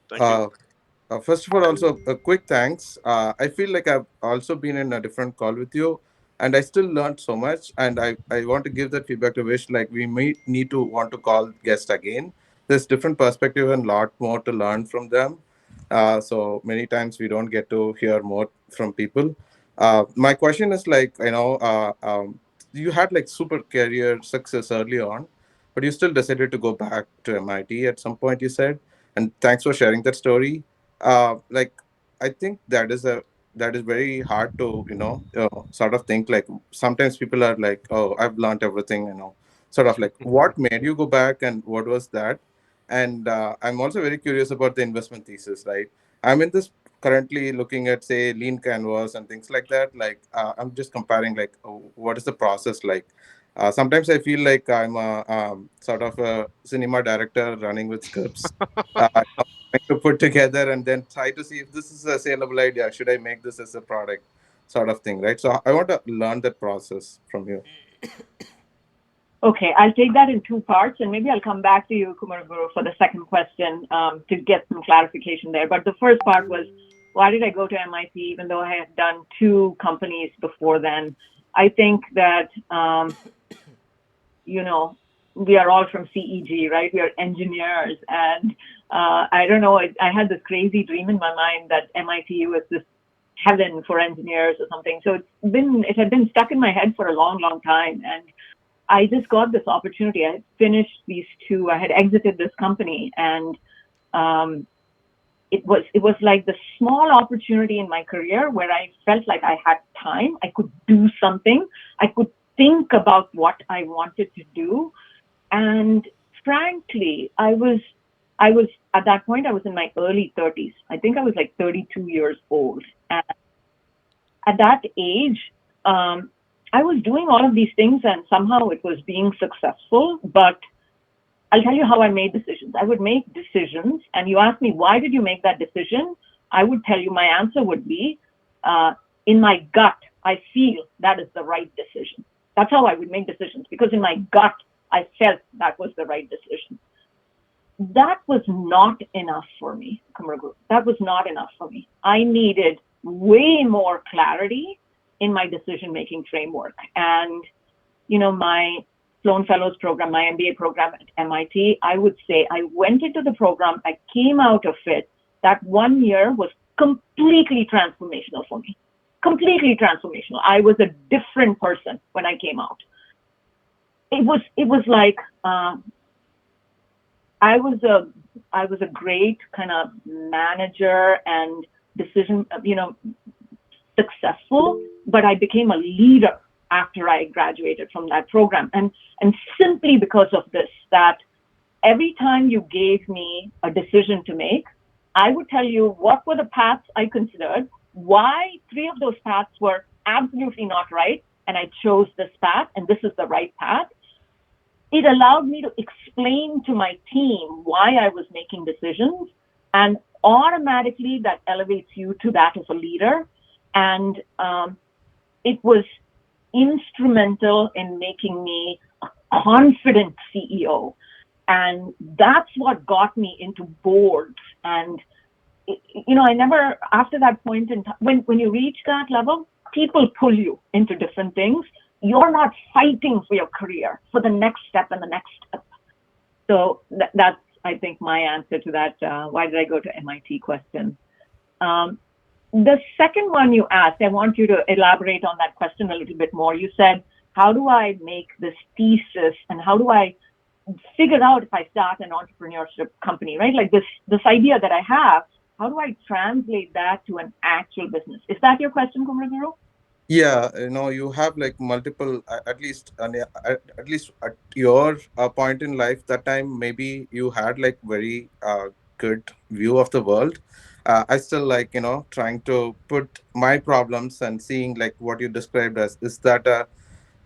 Thank you. Uh, First of all, also a quick thanks. I feel like I've also been in a different call with you, and I still learned so much. And I want to give that feedback to Vish. Like we may need to want to call guest again. There's different perspective and lot more to learn from them. So many times we don't get to hear more from people. My question is like you had like super career success early on, but you still decided to go back to MIT at some point. You said, and thanks for sharing that story. Like I think that is very hard to sort of think. Like sometimes people are like, oh, I've learned everything, sort of like what made you go back and what was that. And I'm also very curious about the investment thesis. Right, I'm in this currently looking at say lean canvas and things like that. Like I'm just comparing like what is the process like. Sometimes I feel like I'm a sort of a cinema director running with scripts, trying to put together and then try to see if this is a saleable idea. Should I make this as a product, sort of thing, right? So I want to learn that process from you. Okay, I'll take that in two parts, and maybe I'll come back to you, Kumaraguru, for the second question to get some clarification there. But the first part was, why did I go to MIT even though I had done two companies before then? I think that, you know, we are all from CEG, right? We are engineers. And I don't know, I had this crazy dream in my mind that MIT was this heaven for engineers or something. So it had been stuck in my head for a long, long time. And I just got this opportunity. I had finished these two. I had exited this company, and it was like the small opportunity in my career where I felt like I had time. I could do something. I could think about what I wanted to do, and frankly, I was at that point. I was in my early 30s. I think I was like 32 years old, and at that age, I was doing all of these things and somehow it was being successful. But I'll tell you how I made decisions. I would make decisions, and you ask me, why did you make that decision? I would tell you, my answer would be, in my gut, I feel that is the right decision. That's how I would make decisions, because in my gut, I felt that was the right decision. That was not enough for me, Kumaraguru. That was not enough for me. I needed way more clarity in my decision-making framework. And, my Sloan Fellows program, my MBA program at MIT, I would say I went into the program, I came out of it. That 1 year was completely transformational for me. Completely transformational. I was a different person when I came out. It was like I was a great kind of manager and decision, successful, but I became a leader after I graduated from that program. And simply because of this, that every time you gave me a decision to make, I would tell you what were the paths I considered, why 3 of those paths were absolutely not right, and I chose this path, and this is the right path. It allowed me to explain to my team why I was making decisions, and automatically that elevates you to that of a leader. And it was instrumental in making me a confident CEO. And that's what got me into boards and I never, after that point in time, when you reach that level, people pull you into different things. You're not fighting for your career, for the next step and the next step. So that's, I think, my answer to that. Why did I go to MIT question? Um, the second one you asked, I want you to elaborate on that question a little bit more. You said, how do I make this thesis and how do I figure out if I start an entrepreneurship company, right? Like this idea that I have, how do I translate that to an actual business? Is that your question, Kumraguru? Yeah, you have like multiple, at least, at least at your point in life, that time maybe you had like very good view of the world. I still like, trying to put my problems and seeing like what you described as, is that a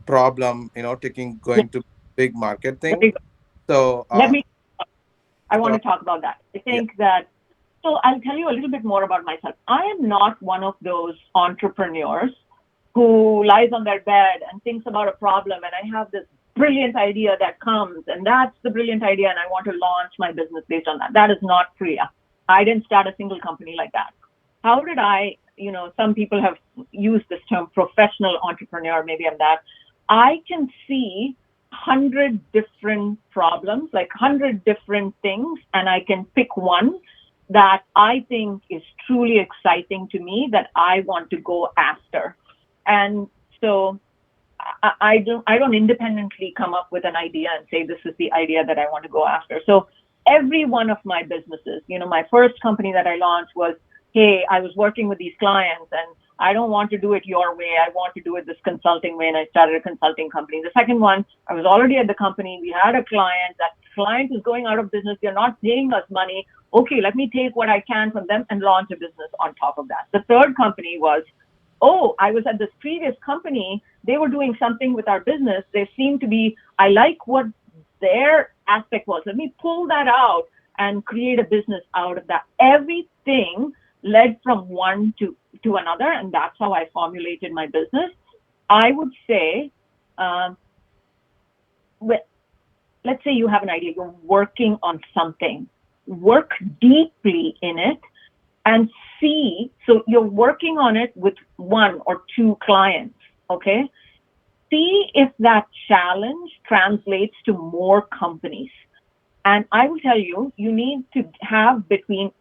problem, taking Yeah, going to big market thing. very good. So, Let me, I want so to talk about that. I yeah, think that, so I'll tell you a little bit more about myself. I am not one of those entrepreneurs who lies on their bed and thinks about a problem and I have this brilliant idea that comes and that's the brilliant idea and I want to launch my business based on that. That is not Priya. I didn't start a single company like that. How did I, some people have used this term professional entrepreneur, maybe I'm that. I can see 100 different problems, like 100 different things, and I can pick one that I think is truly exciting to me that I want to go after. And so I don't independently come up with an idea and say this is the idea that I want to go after. So every one of my businesses, my first company that I launched was, hey, I was working with these clients and I don't want to do it your way. I want to do it this consulting way. And I started a consulting company. The second one, I was already at the company. We had a client. That client is going out of business. They're not paying us money. Okay, let me take what I can from them and launch a business on top of that. The third company was, oh, I was at this previous company. They were doing something with our business. They seemed to be, I like what their aspect was. Let me pull that out and create a business out of that. Everything led from one to another, and that's how I formulated my business. I would say, um, let's say you have an idea, you're working on something, work deeply in it and see, so you're working on it with one or two clients, okay? See if that challenge translates to more companies. And I will tell you, you need to have between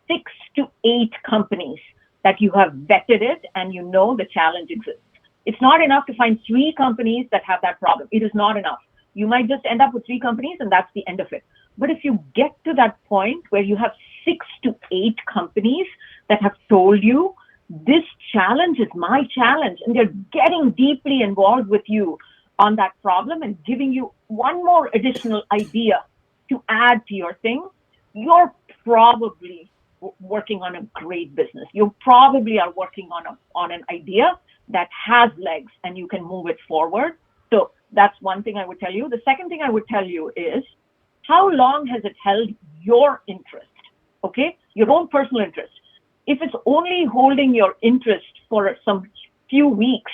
6 to 8 companies that you have vetted it and you know the challenge exists. It's not enough to find 3 companies that have that problem. It is not enough. You might just end up with 3 companies and that's the end of it. But if you get to that point where you have 6 to 8 companies that have told you, this challenge is my challenge, and they're getting deeply involved with you on that problem and giving you one more additional idea to add to your thing, you're probably working on a great business. You probably are working on an idea that has legs and you can move it forward. So that's one thing I would tell you. The second thing I would tell you is, how long has it held your interest? Okay, your own personal interest. If it's only holding your interest for some few weeks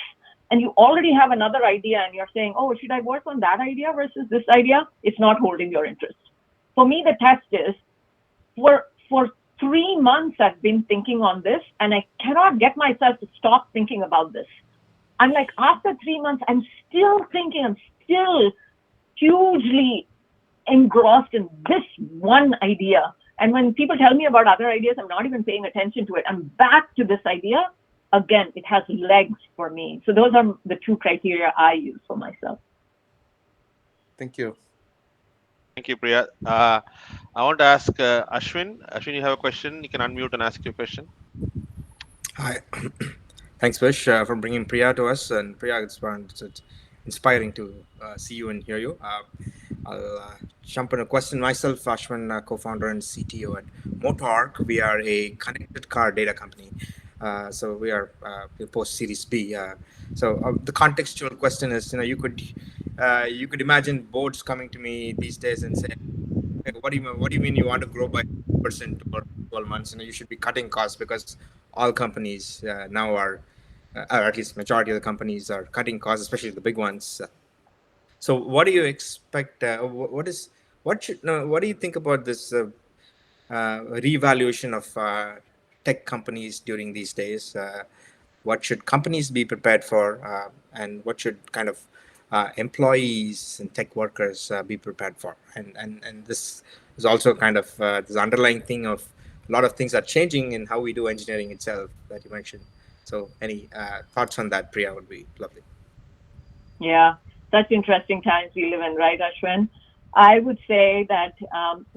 and you already have another idea and you're saying, oh, should I work on that idea versus this idea? It's not holding your interest. For me, the test is, for 3 months I've been thinking on this and I cannot get myself to stop thinking about this. I'm like, after 3 months, I'm still thinking, I'm still hugely engrossed in this one idea. And when people tell me about other ideas, I'm not even paying attention to it. I'm back to this idea. Again, it has legs for me. So those are the 2 criteria I use for myself. thank you. Thank you, Priya. I want to ask Ashwin. Ashwin, you have a question? You can unmute and ask your question. Hi. Thanks, Vish, for bringing Priya to us. And Priya, it's inspiring to see you and hear you. I'll jump in a question myself. Ashwin, co-founder and CTO at Motork. We are a connected car data company. So we post Series B. So the contextual question is, you could imagine boards coming to me these days and say, hey, what do you mean you want to grow by 10% over 12 months? You should be cutting costs because all companies now are, or at least majority of the companies are cutting costs, especially the big ones. So what do you expect? What do you think about this? reevaluation of tech companies during these days. What should companies be prepared for, and what should kind of employees and tech workers be prepared for? And this is also kind of this underlying thing of a lot of things are changing in how we do engineering itself that you mentioned. So, any thoughts on that, Priya, would be lovely. Yeah, such interesting times we live in, right, Ashwin? I would say that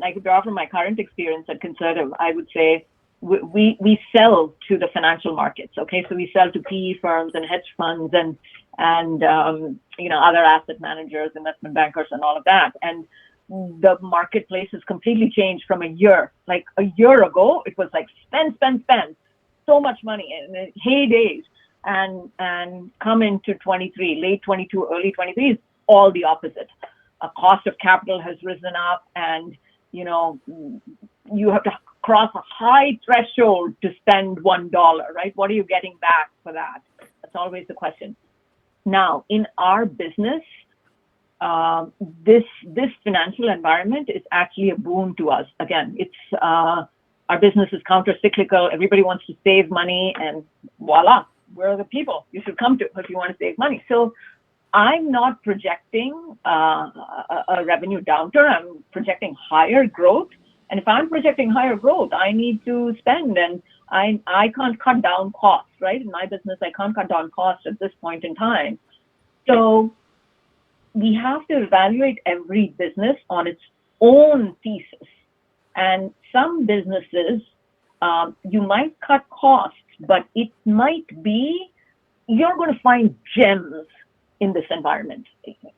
I could draw from my current experience at Concertiv. I would say we sell to the financial markets. Okay, so we sell to PE firms and hedge funds and other asset managers, investment bankers, and all of that. And the marketplace has completely changed from a year. Like a year ago, it was like spend, so much money in the heydays. And come into 23, late 22, early 23 is all the opposite. A cost of capital has risen up, and you have to cross a high threshold to spend $1, right? What are you getting back for that? That's always the question. Now, in our business, this financial environment is actually a boon to us. Again, it's our business is counter-cyclical. Everybody wants to save money, and voila, we're the people you should come to if you want to save money. So I'm not projecting a revenue downturn. I'm projecting higher growth. And if I'm projecting higher growth, I need to spend, and I can't cut down costs, right? In my business, I can't cut down costs at this point in time. So we have to evaluate every business on its own thesis. And some businesses, you might cut costs, but it might be you're going to find gems in this environment.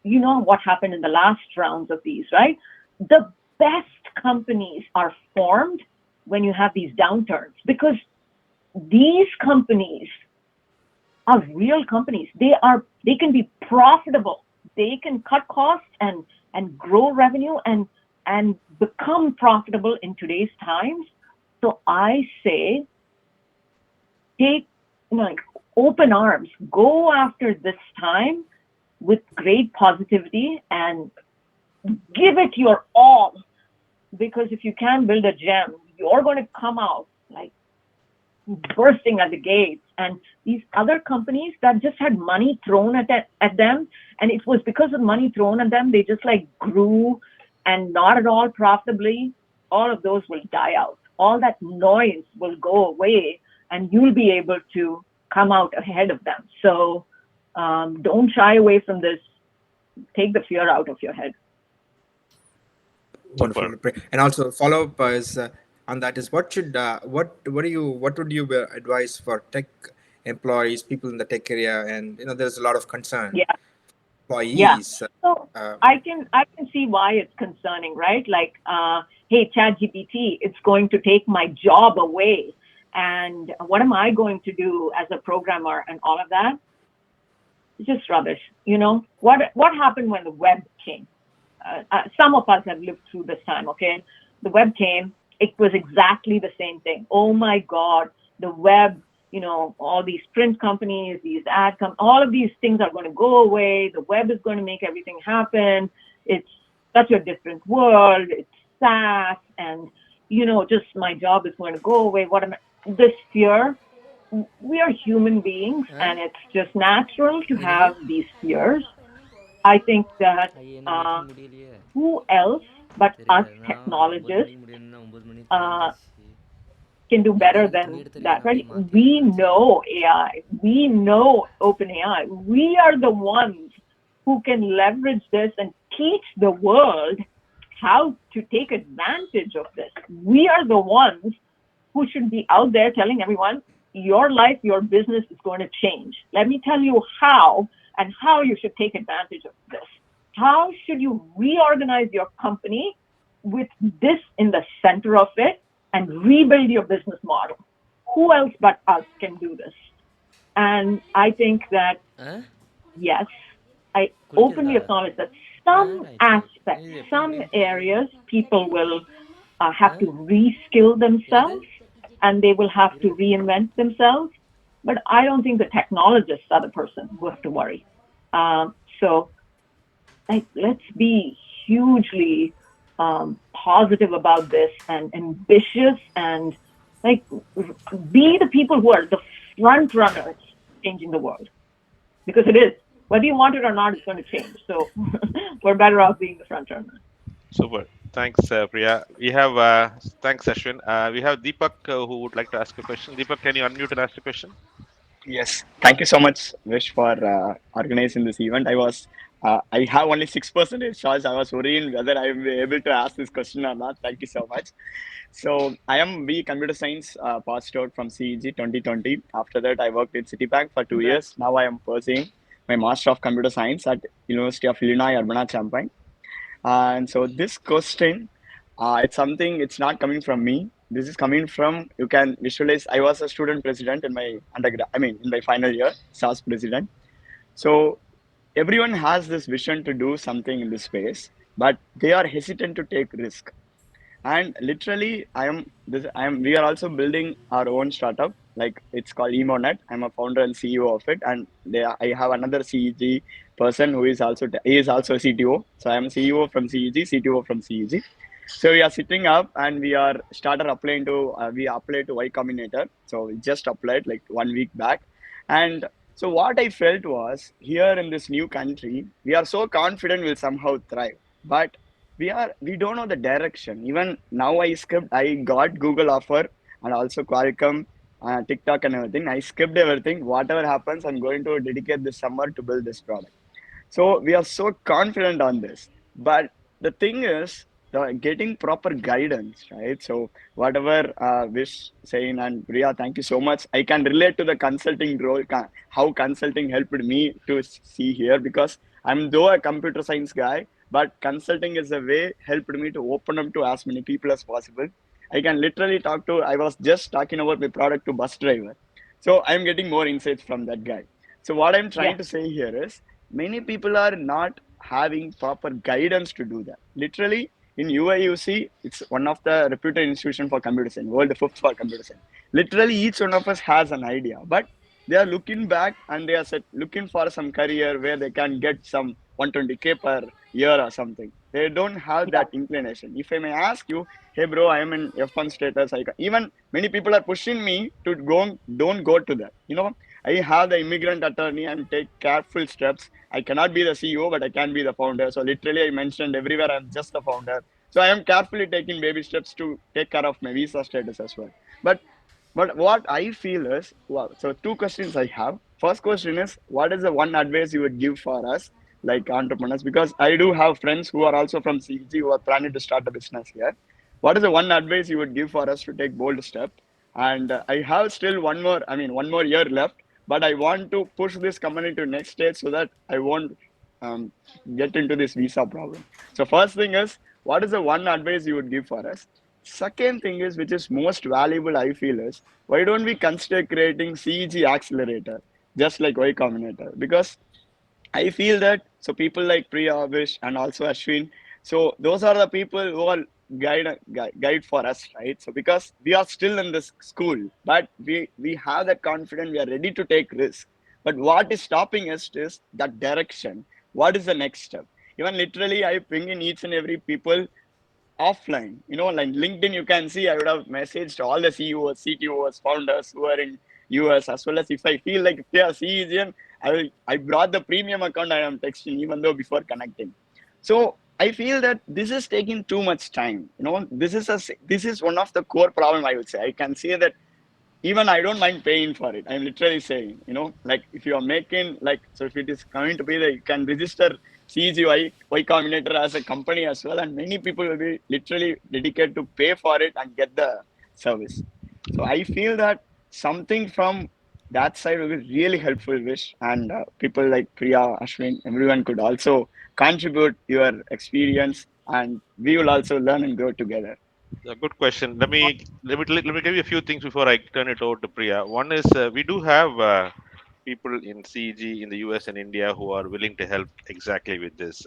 You know what happened in the last rounds of these, right? The best companies are formed when you have these downturns, because these companies are real companies. They can be profitable. They can cut costs and grow revenue and become profitable in today's times. So I say, take open arms, go after this time with great positivity and give it your all. Because if you can build a gem, you're going to come out like bursting at the gates. And these other companies that just had money thrown at them, and it was because of money thrown at them, they just like grew and not at all profitably, all of those will die out. All that noise will go away, and you'll be able to come out ahead of them. So don't shy away from this. Take the fear out of your head. Wonderful. And also follow up is on that is what would you advise for tech employees, people in the tech area, and there's a lot of concern. Yeah. Employees. So I can see why it's concerning, right? Like, hey, ChatGPT, it's going to take my job away, and what am I going to do as a programmer and all of that? It's just rubbish. What happened when the web came? Some of us have lived through this time, okay? The web came, it was exactly the same thing. Oh my God, the web, all these print companies, these all of these things are going to go away. The web is going to make everything happen. It's such a different world. It's SaaS, and, just my job is going to go away. This fear, we are human beings, and it's just natural to have these fears. I think that who else but us technologists can do better than that, right? We know AI, we know OpenAI. We are the ones who can leverage this and teach the world how to take advantage of this. We are the ones who should be out there telling everyone, your life, your business is going to change. Let me tell you how, and how you should take advantage of this. How should you reorganize your company with this in the center of it and rebuild your business model? Who else but us can do this? And I think that, yes, I openly acknowledge that some aspects, some areas, people will have to reskill themselves, and they will have to reinvent themselves. But I don't think the technologists are the person who have to worry. So let's be hugely positive about this and ambitious and like be the people who are the front runners changing the world because it is. Whether you want it or not, it's going to change. So we're better off being the front runners. Super. Thanks, Priya. We have thanks, Ashwin. We have Deepak who would like to ask a question. Deepak, can you unmute and ask a question? Yes, thank you so much, Vish, for organizing this event. I have only 6% chance. I was worrying whether I will be able to ask this question or not. Thank you so much. So I am B Computer Science, passed out from CEG 2020. After that, I worked in Citibank for 2 years. Now I am pursuing my Master of Computer Science at University of Illinois Urbana-Champaign. And so this question, it's something, it's not coming from me. This is coming from, you can visualize, I was a student president in my undergrad, I mean, in my final year, SaaS president. So everyone has this vision to do something in this space, but they are hesitant to take risk. And literally I am we are also building our own startup, like it's called Emonet. I'm a founder and CEO of it, and I have another CEG person who is also he is also a CTO. So I'm CEO from CEG, CTO from CEG. So we are sitting up and we are started applying to we applied to Y Combinator. So we just applied like 1 week back. And so what I felt was, here in this new country, we are so confident we'll somehow thrive. But we don't know the direction. Even now I got Google offer and also Qualcomm, TikTok and everything. I skipped everything. Whatever happens, I'm going to dedicate this summer to build this product. So we are so confident on this. But the thing is, getting proper guidance, right? So whatever Vish saying, and Priya, thank you so much. I can relate to the consulting role, how consulting helped me to see here, because I'm though a computer science guy, but consulting is a way helped me to open up to as many people as possible. I can literally talk to. I was just talking about my product to bus driver, so I'm getting more insights from that guy. So what I'm Yeah. trying to say here is, many people are not having proper guidance to do that. Literally, in UIUC, it's one of the reputed institution for computer science, world fifth for computer science. Literally, each one of us has an idea, but they are looking back and they are looking for some career where they can get some 120K per year or something. They don't have Yeah. that inclination. If I may ask you, hey bro, I am in F1 status. Even many people are pushing me to go, don't go to that. I have the immigrant attorney and take careful steps. I cannot be the CEO, but I can be the founder. So literally, I mentioned everywhere I'm just the founder. So I am carefully taking baby steps to take care of my visa status as well. But what I feel is, well, so two questions I have. First question is, what is the one advice you would give for us, like entrepreneurs? Because I do have friends who are also from CG who are planning to start a business here. What is the one advice you would give for us to take bold step? And I have still one more year left, but I want to push this company to next stage so that I won't um, get into this visa problem. So first thing is, what is the one advice you would give for us? Second thing is, which is most valuable, I feel, is why don't we consider creating CEG accelerator, just like Y Combinator? Because I feel that, so people like Priya, Vish, and also Ashwin, so those are the people who are guide for us, right? So because we are still in this school, but we have that confidence, we are ready to take risk. But what is stopping us is that direction. What is the next step? Even literally, I ping in each and every people offline. Like LinkedIn, you can see I would have messaged all the CEOs, CTOs, founders who are in US, as well as if I feel like if they are CEGN, I brought the premium account I am texting, even though before connecting. So I feel that this is taking too much time. This is one of the core problem, I would say. I can see that even I don't mind paying for it. I'm literally saying, like if you are making, like, so if it is going to be that you can register CGY Y Combinator as a company as well, and many people will be literally dedicated to pay for it and get the service. So I feel that something from that side will be really helpful, Wish, and people like Priya, Ashwin, everyone could also contribute your experience, and we will also learn and grow together. A good question. Let me give you a few things before I turn it over to Priya. One is we do have people in CEG in the US and India who are willing to help exactly with this.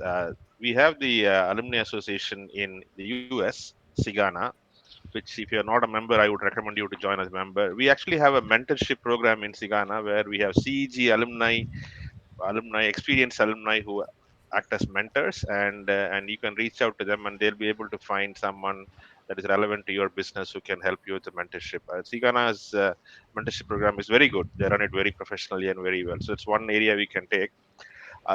We have the Alumni Association in the US, Sigana, which if you're not a member, I would recommend you to join as a member. We actually have a mentorship program in Sigana where we have CEG alumni, experienced alumni who act as mentors, and you can reach out to them, and they'll be able to find someone that is relevant to your business who can help you with the mentorship. Sigana's mentorship program is very good. They run it very professionally and very well. So it's one area we can take.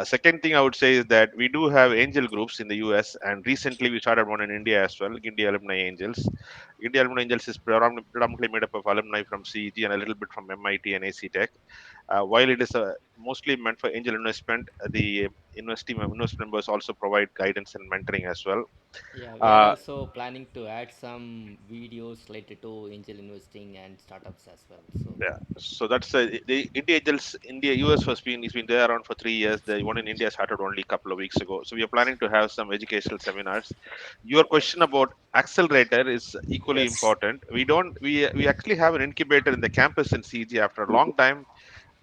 Second thing I would say is that we do have angel groups in the US, and recently we started one in India as well, India Alumni Angels. India Alumni Angels is predominantly made up of alumni from CEG and a little bit from MIT and AC Tech. While it is mostly meant for angel investment, the investment members also provide guidance and mentoring as well. Yeah, we are Uh, also planning to add some videos related to angel investing and startups as well. So Yeah, so that's the India Angels. India US has been, it's been there around for 3 years. The one in India started only a couple of weeks ago. So we are planning to have some educational seminars. Your question about accelerator is equally Yes. important. We actually have an incubator in the campus in CG after a long time,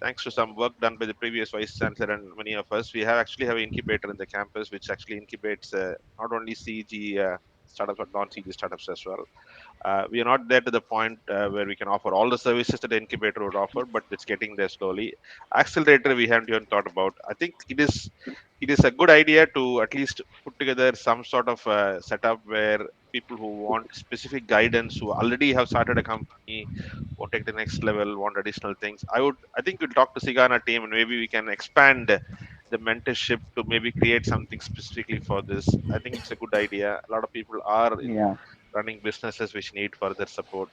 thanks to some work done by the previous vice chancellor and many of us. We have an incubator in the campus which actually incubates not only CG startups but non-CG startups as well. We are not there to the point where we can offer all the services that the incubator would offer, but it's getting there slowly. Accelerator we haven't even thought about. I think it is a good idea to at least put together some sort of setup where people who want specific guidance, who already have started a company, want to take the next level, want additional things. I think we'll talk to Sigana team and maybe we can expand the mentorship to maybe create something specifically for this. I think it's a good idea. A lot of people are Yeah. running businesses which need further support.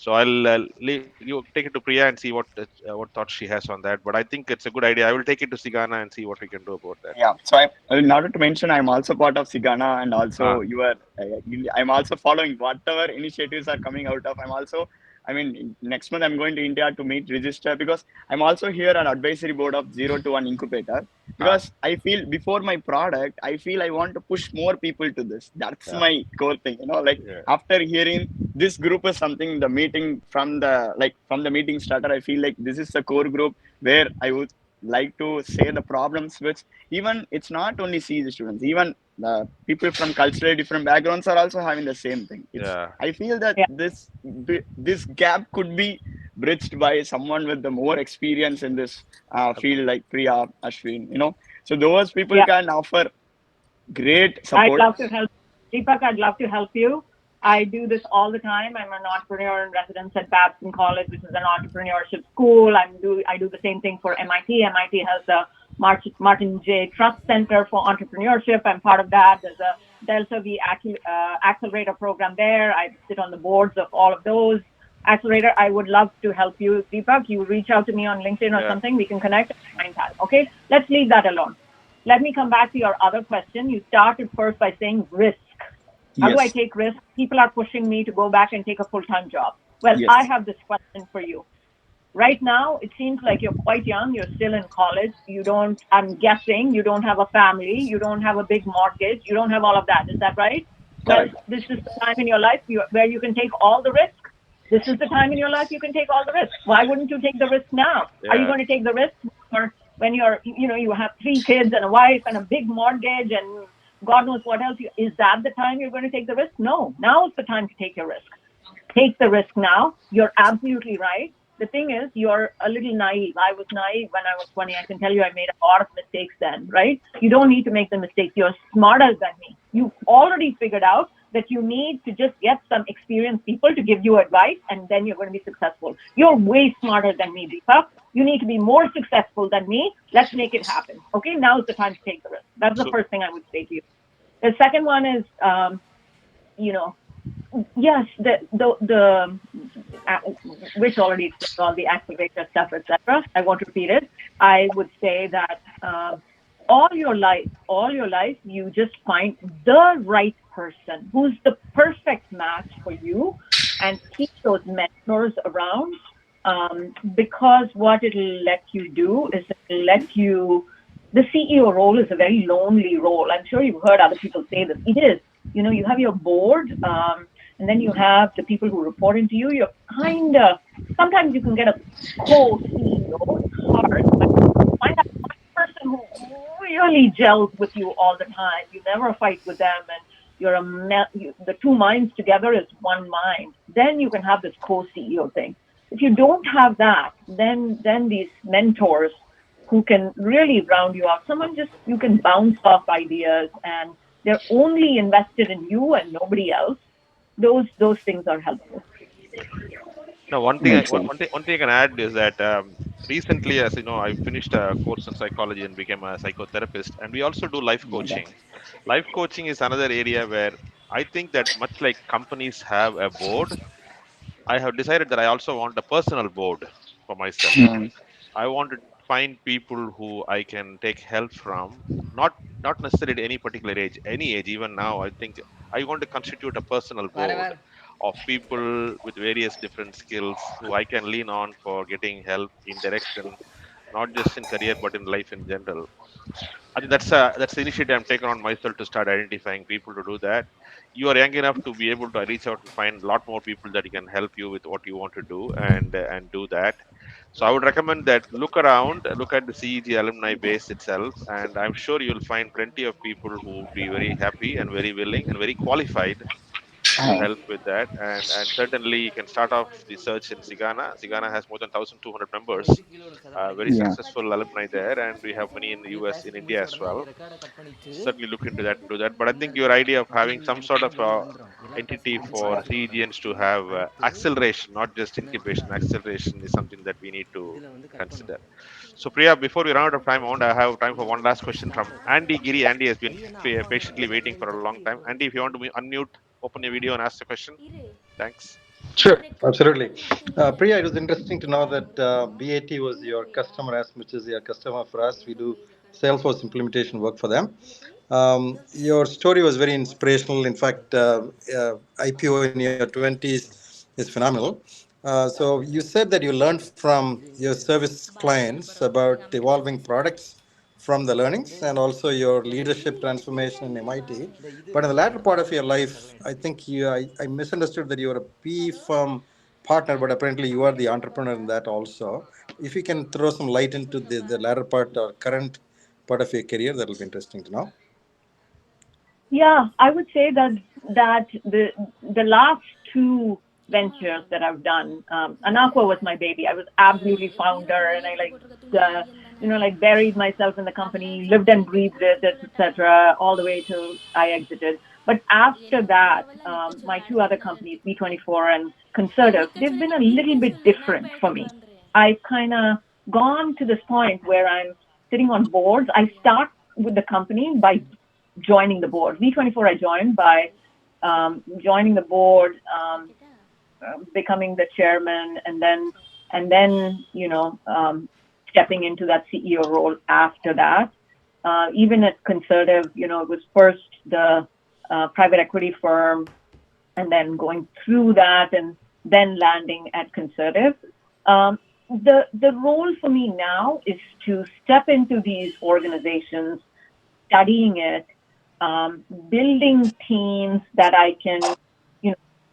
So I'll leave you take it to Priya and see what thoughts she has on that. But I think it's a good idea. I will take it to Sigana and see what we can do about that. Yeah. So in order to mention, I'm also part of Sigana, and Ah, also I'm also following whatever initiatives are coming out of. I'm also, I mean, next month I'm going to India to meet register, because I'm also here on advisory board of 0 to 1 incubator, ah, because I feel before my product, I feel I want to push more people to this. That's yeah, my core thing, like yeah, after hearing this group is something, the meeting from the meeting starter, I feel like this is the core group where I would like to say the problems which, even it's not only CG students, even the people from culturally different backgrounds are also having the same thing. It's, yeah. I feel that Yeah. this gap could be bridged by someone with the more experience in this field, like Priya, Ashwin, so those people Yeah. can offer great I'd support. love to help. Deepak, I'd love to help you. I do this all the time. I'm an entrepreneur in residence at Babson College, which is an entrepreneurship school. I do the same thing for MIT. MIT has a Martin J. Trust Center for Entrepreneurship. I'm part of that. There's a Delta V accelerator program there. I sit on the boards of all of those. Accelerator, I would love to help you, Deepak. You reach out to me on LinkedIn or Yeah. something. We can connect and find time. Okay, let's leave that alone. Let me come back to your other question. You started first by saying risk. How do I Yes. take risk? People are pushing me to go back and take a full-time job. Well, I Yes. have this question for you. Right now, it seems like you're quite young. You're still in college. I'm guessing, you don't have a family. You don't have a big mortgage. You don't have all of that. Is that right? Well, Correct. this is the time in your life where you can take all the risk. This is the time in your life you can take all the risk. Why wouldn't you take the risk now? Are you Yeah. going to take the risk when you have 3 kids and a wife and a big mortgage and God knows what else? Is that the time you're going to take the risk? No. Now is the time to take your risk. Take the risk now. You're absolutely right. The thing is, you're a little naive. I was naive when I was 20. I can tell you I made a lot of mistakes then, right? You don't need to make the mistakes. You're smarter than me. You've already figured out that you need to just get some experienced people to give you advice, and then you're going to be successful. You're way smarter than me, Deepak. You need to be more successful than me. Let's make it happen. Okay, now's the time to take the risk. That's the So first thing I would say to you. The second one is, you know, yes, which already explained all the accelerator stuff, etc. I won't repeat it. I would say that all your life, you just find the right person who's the perfect match for you, and keep those mentors around. Because what it'll let you do is it'll let you. The CEO role is a very lonely role. I'm sure you've heard other people say this. It is. You have your board, and then you have the people who report into you. You're kind of, sometimes you can get a co-CEO. It's hard, but find that one person who really gels with you all the time. You never fight with them, and the two minds together is one mind. Then you can have this co-CEO thing. If you don't have that, then these mentors, who can really round you out. Someone just you can bounce off ideas, and they're only invested in you and nobody else. Those things are helpful. Now, Makes sense. one thing I can add is that recently, as you know, I finished a course in psychology and became a psychotherapist, and we also do life coaching. Life coaching is another area where I think that much like companies have a board, I have decided that I also want a personal board for myself. Mm. I want to find people who I can take help from, not necessarily at any particular age, any age. Even now, I think I want to constitute a personal board Wherever. of people with various different skills who I can lean on for getting help in direction, not just in career but in life in general. I think that's the initiative I'm taking on myself to start identifying people to do that. You are young enough to be able to reach out and find a lot more people that can help you with what you want to do and do that. So I would recommend that look around, look at the CEG alumni base itself, and I'm sure you'll find plenty of people who would be very happy and very willing and very qualified to Ah, help with that. And certainly you can start off the search in Zigana. Zigana has more than 1,200 members, very yeah. successful alumni there, and we have many in the US, in India as well. Certainly look into that and do that. But I think your idea of having some sort of entity for CEGNs to have acceleration, not just incubation, acceleration is something that we need to consider. So Priya, before we run out of time, I have time for one last question from Andy Giri. Andy has been patiently waiting for a long time. Andy, if you want to unmute, open your video and ask the question. Thanks. Sure, absolutely. Priya, it was interesting to know that BAT was your customer as much as your customer for us. We do Salesforce implementation work for them. Your story was very inspirational. In fact, IPO in your 20s is phenomenal. So you said that you learned from your service clients about evolving products from the learnings and also your leadership transformation in MIT. But in the latter part of your life, I think I misunderstood that you were a P firm partner, but apparently you are the entrepreneur in that also. If you can throw some light into the latter part or current part of your career, that will be interesting to know. Yeah, I would say that the last two ventures that I've done, Anaqua was my baby. I was absolutely founder, and I like buried myself in the company, lived and breathed it, etc., all the way till I exited. But after that, my two other companies, Vee24 and Concertiv, they've been a little bit different for me. I've kind of gone to this point where I'm sitting on boards. I start with the company by joining the board. Vee24 I joined by joining the board, becoming the chairman, and then stepping into that CEO role after that. Even at Concertiv, it was first the private equity firm, and then going through that, and then landing at Concertiv. The role for me now is to step into these organizations, studying it, building teams that I can,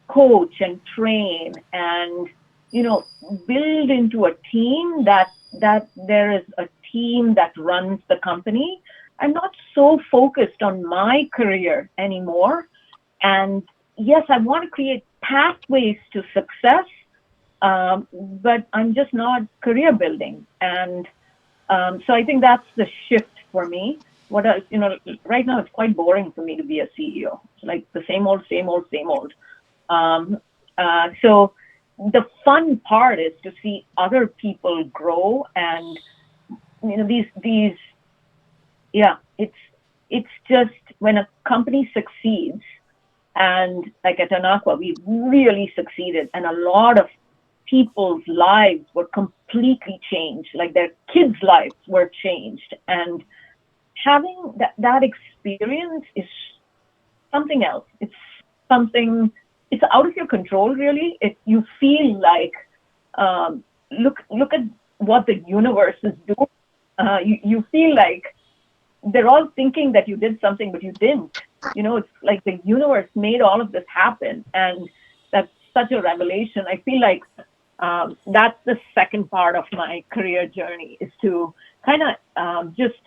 coach and train, and build into a team that there is a team that runs the company. I'm not so focused on my career anymore. And yes, I want to create pathways to success, but I'm just not career building. And so I think that's the shift for me. What else? Right now it's quite boring for me to be a CEO. It's like the same old, same old, same old. So the fun part is to see other people grow, and these yeah, it's just when a company succeeds, and like at Anaqua, we really succeeded, and a lot of people's lives were completely changed, like their kids' lives were changed, and having that experience is something else. It's something. It's out of your control, really. You feel like look at what the universe is doing. You feel like they're all thinking that you did something, but you didn't. It's like the universe made all of this happen, and that's such a revelation. I feel like that's the second part of my career journey, is to kind of just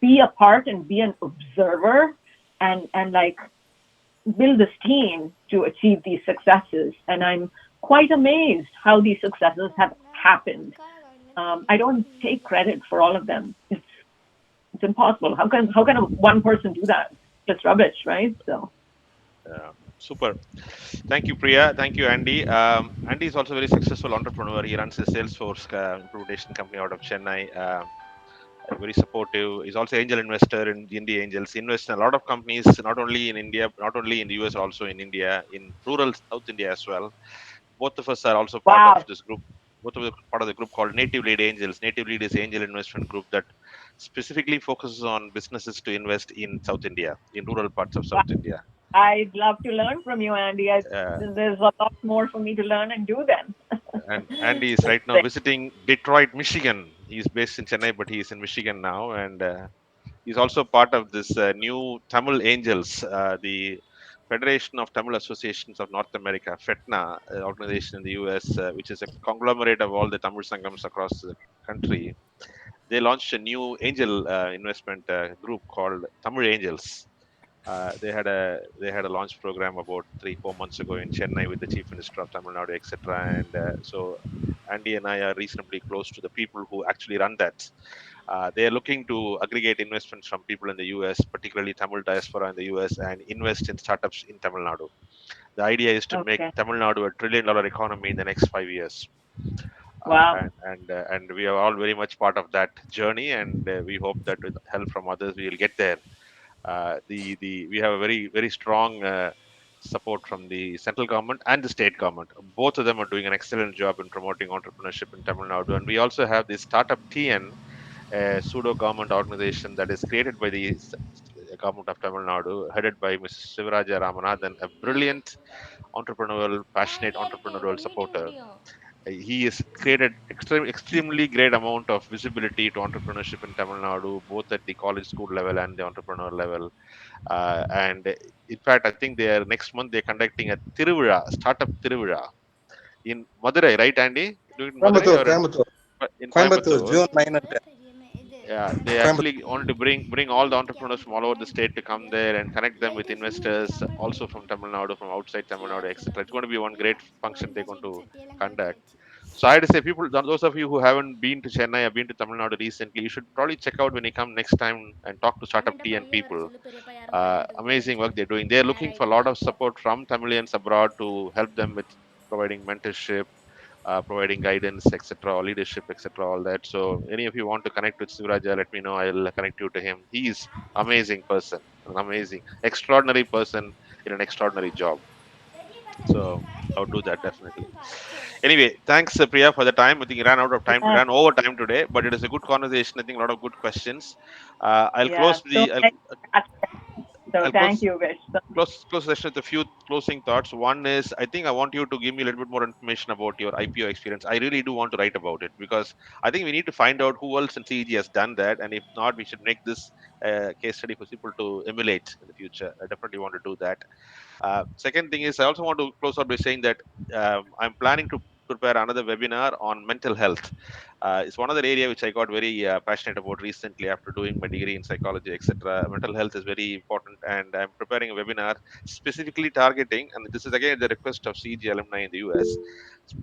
be a part and be an observer, and like build this team to achieve these successes. And I'm quite amazed how these successes have happened. I don't take credit for all of them. It's impossible. How can one person do that? Just rubbish, right? So Super. Thank you, Priya. Thank you, Andy. Andy is also a very successful entrepreneur. He runs a Salesforce implementation company out of Chennai. Very supportive. He's also angel investor in Indie Angels. He invests in a lot of companies, not only in India, not only in the US, also in India, in rural South India as well. Both of us are also part of wow, this group. Both of us are part of the group called Native Lead Angels. Native Lead is angel investment group that specifically focuses on businesses to invest in South India, in rural parts of wow. South India. I'd love to learn from you, Andy. Uh, There's a lot more for me to learn and do then. and Andy is right now visiting Detroit, Michigan. He's based in Chennai, but he's in Michigan now, and he's also part of this new Tamil Angels, the Federation of Tamil Associations of North America, FETNA, organization in the US, which is a conglomerate of all the Tamil Sangams across the country. They launched a new angel investment group called Tamil Angels. They had a launch program about 3-4 months ago in Chennai with the Chief Minister of Tamil Nadu, etc. And so Andy and I are reasonably close to the people who actually run that. They are looking to aggregate investments from people in the US, particularly Tamil diaspora in the US, and invest in startups in Tamil Nadu. The idea is to make Okay. Tamil Nadu $1 trillion economy in the next 5 years. Wow. And we are all very much part of that journey, and we hope that with help from others we will get there. The We have a very strong support from the central government and the state government. Both of them are doing an excellent job in promoting entrepreneurship in Tamil Nadu, and we also have the Startup TN, a pseudo government organization that is created by the government of Tamil Nadu, headed by Mrs. Sivaraja Ramanathan, a brilliant entrepreneurial, passionate entrepreneurial supporter. He has created extremely great amount of visibility to entrepreneurship in Tamil Nadu, both at the college school level and the entrepreneur level. And in fact, I think they are next month they're conducting a Tiruvira, startup Tiruvira in Madurai, right, Andy? Do it in Madurai Coimbatore, or Coimbatore, in Coimbatore, Coimbatore? June 9 and 10. Yeah, they Coimbatore. actually wanted to bring all the entrepreneurs from all over the state to come there and connect them with investors, also from Tamil Nadu, from outside Tamil Nadu, etc. It's going to be one great function they're going to conduct. So I had to say, people, those of you who haven't been to Chennai or been to Tamil Nadu recently, you should probably check out when you come next time and talk to Startup T and people. Amazing work they're doing. They're looking for a lot of support from Tamilians abroad to help them with providing mentorship, providing guidance, etc., or leadership, etc., all that. So, any of you want to connect with Sivaraja, let me know. I'll connect you to him. He's amazing person, an amazing, extraordinary person in an extraordinary job. So, I'll do that definitely. Anyway, thanks Priya for the time. I think you ran out of time, Yeah. ran over time today, but it is a good conversation. I think a lot of good questions. I'll Yeah. close So the so I'll thank close you, Vish. So, close session with a few closing thoughts. One is, I think I want you to give me a little bit more information about your IPO experience. I really do want to write about it because I think we need to find out who else in CEG has done that, and if not, we should make this case study for people to emulate in the future. I definitely want to do that. Second thing is, I also want to close out by saying that I'm planning to prepare another webinar on mental health. It's one other area which I got very passionate about recently after doing my degree in psychology, etc. Mental health is very important, and I'm preparing a webinar specifically targeting, and this is again the request of CG alumni in the US,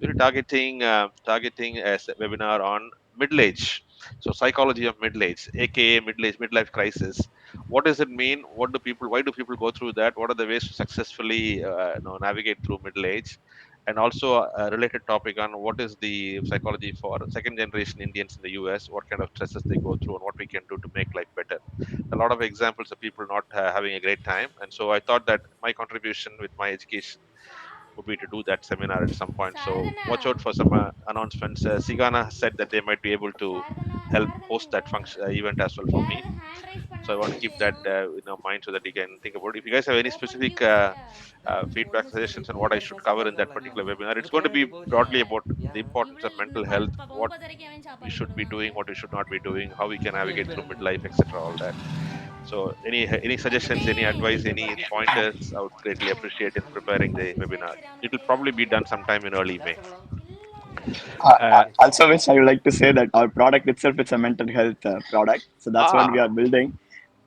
really targeting as a webinar on middle age. So psychology of middle age, aka middle age, midlife crisis. What does it mean? Why do people go through that? What are the ways to successfully navigate through middle age? And also a related topic on what is the psychology for second generation Indians in the US, what kind of stresses they go through and what we can do to make life better. A lot of examples of people not having a great time. And so I thought that my contribution with my education would be to do that seminar at some point. So watch out for some announcements. Sigana said that they might be able to help host that function event as well for me. So I want to keep that in our mind so that you can think about it. If you guys have any specific feedback, suggestions on what I should cover in that particular webinar, it's going to be broadly about the importance of mental health, what we should be doing, what we should not be doing, how we can navigate through midlife, etc. All that. So any suggestions, any advice, any pointers, I would greatly appreciate in preparing the webinar. It will probably be done sometime in early May. Also, which I would like to say that our product itself is a mental health product. So that's what Ah, we are building.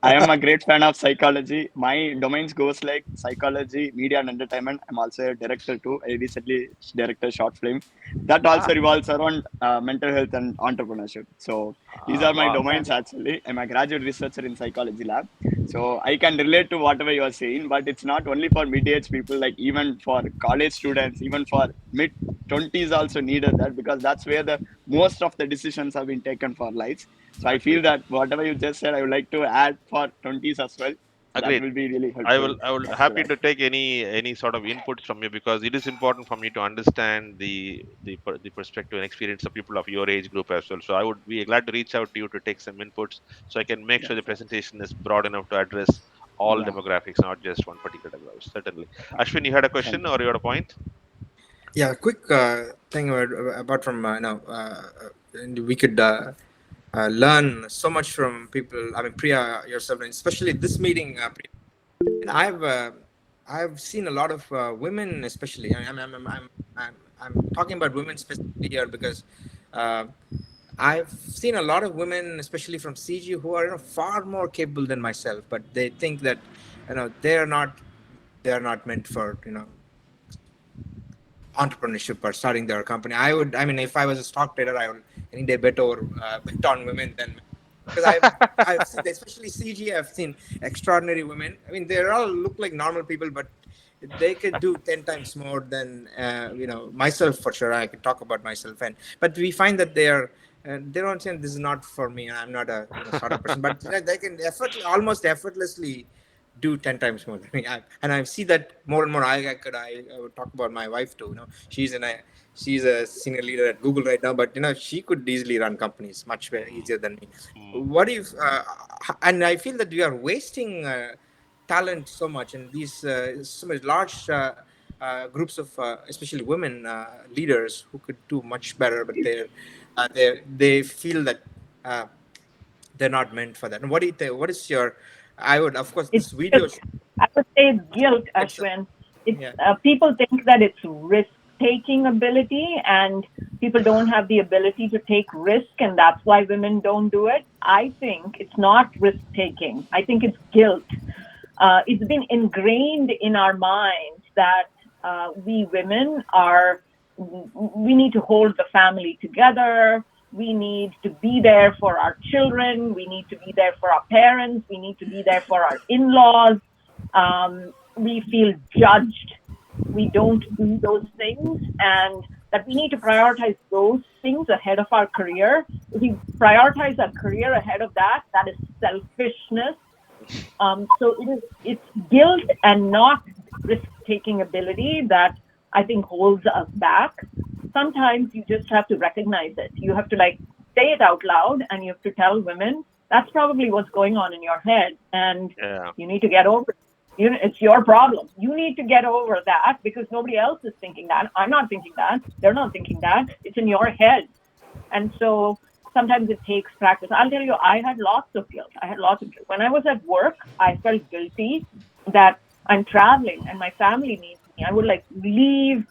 I am a great fan of psychology. My domains goes like psychology, media and entertainment. I'm also a director too. I recently directed a short film that also Ah, revolves around mental health and entrepreneurship. So these are my wow. domains actually. I'm a graduate researcher in psychology lab. So I can relate to whatever you are saying, but it's not only for mid-age people, like even for college students, even for mid 20s also needed that, because that's where the most of the decisions have been taken for lives. So I feel Agreed. that whatever you just said, I would like to add for 20s as well. So that Agreed. will be really I helpful will I will after happy that. to take any sort of inputs from you, because it is important for me to understand the perspective and experience of people of your age group as well. So I would be glad to reach out to you to take some inputs, so I can make Yeah, sure the sure. presentation is broad enough to address all Yeah, demographics, not just one particular demographic. Certainly. Ashwin, you had a thank question you. or you had a point? Yeah, quick thing about from and we could learn so much from people. I mean, Priya yourself, and especially this meeting, Priya. And I've seen a lot of women, especially. I'm talking about women specifically here because uh, I've seen a lot of women, especially from CG, who are far more capable than myself, but they think that they're not meant for entrepreneurship or starting their company. I mean, if I was a stock trader, I would any day bet on women than men. Because I've seen, especially CG, I've seen extraordinary women. I mean, they all look like normal people, but they could do 10 times more than myself for sure. I could talk about myself, but we find that they don't say this is not for me. I'm not a startup person, but they can almost effortlessly do 10 times more than me. And I see that more and more. I would talk about my wife too. She's a senior leader at Google right now, but she could easily run companies much easier than me. Mm, What if? And I feel that we are wasting talent so much, and these so much large groups of especially women leaders who could do much better, but they feel that. Uh, they're not meant for that. And what do you think? What is your? I would, of course, It's this video. guilt. I would say it's guilt, It's Ashwin. It's yeah. people think that it's risk-taking ability, and people don't have the ability to take risk, and that's why women don't do it. I think it's not risk-taking. I think it's guilt. It's been ingrained in our minds that we women are, we need to hold the family together. We need to be there for our children. We need to be there for our parents. We need to be there for our in laws. We feel judged. We don't do those things, and that we need to prioritize those things ahead of our career. If we prioritize our career ahead of that, that is selfishness. So it's guilt and not risk taking ability that I think holds us back. Sometimes you just have to recognize it. You have to like say it out loud, and you have to tell women that's probably what's going on in your head, and yeah. you need to get over it. It's your problem. You need to get over that because nobody else is thinking that. I'm not thinking that. They're not thinking that. It's in your head. And so sometimes it takes practice. I'll tell you, I had lots of guilt. I had lots of guilt. When I was at work, I felt guilty that I'm traveling and my family needs me. I would like leave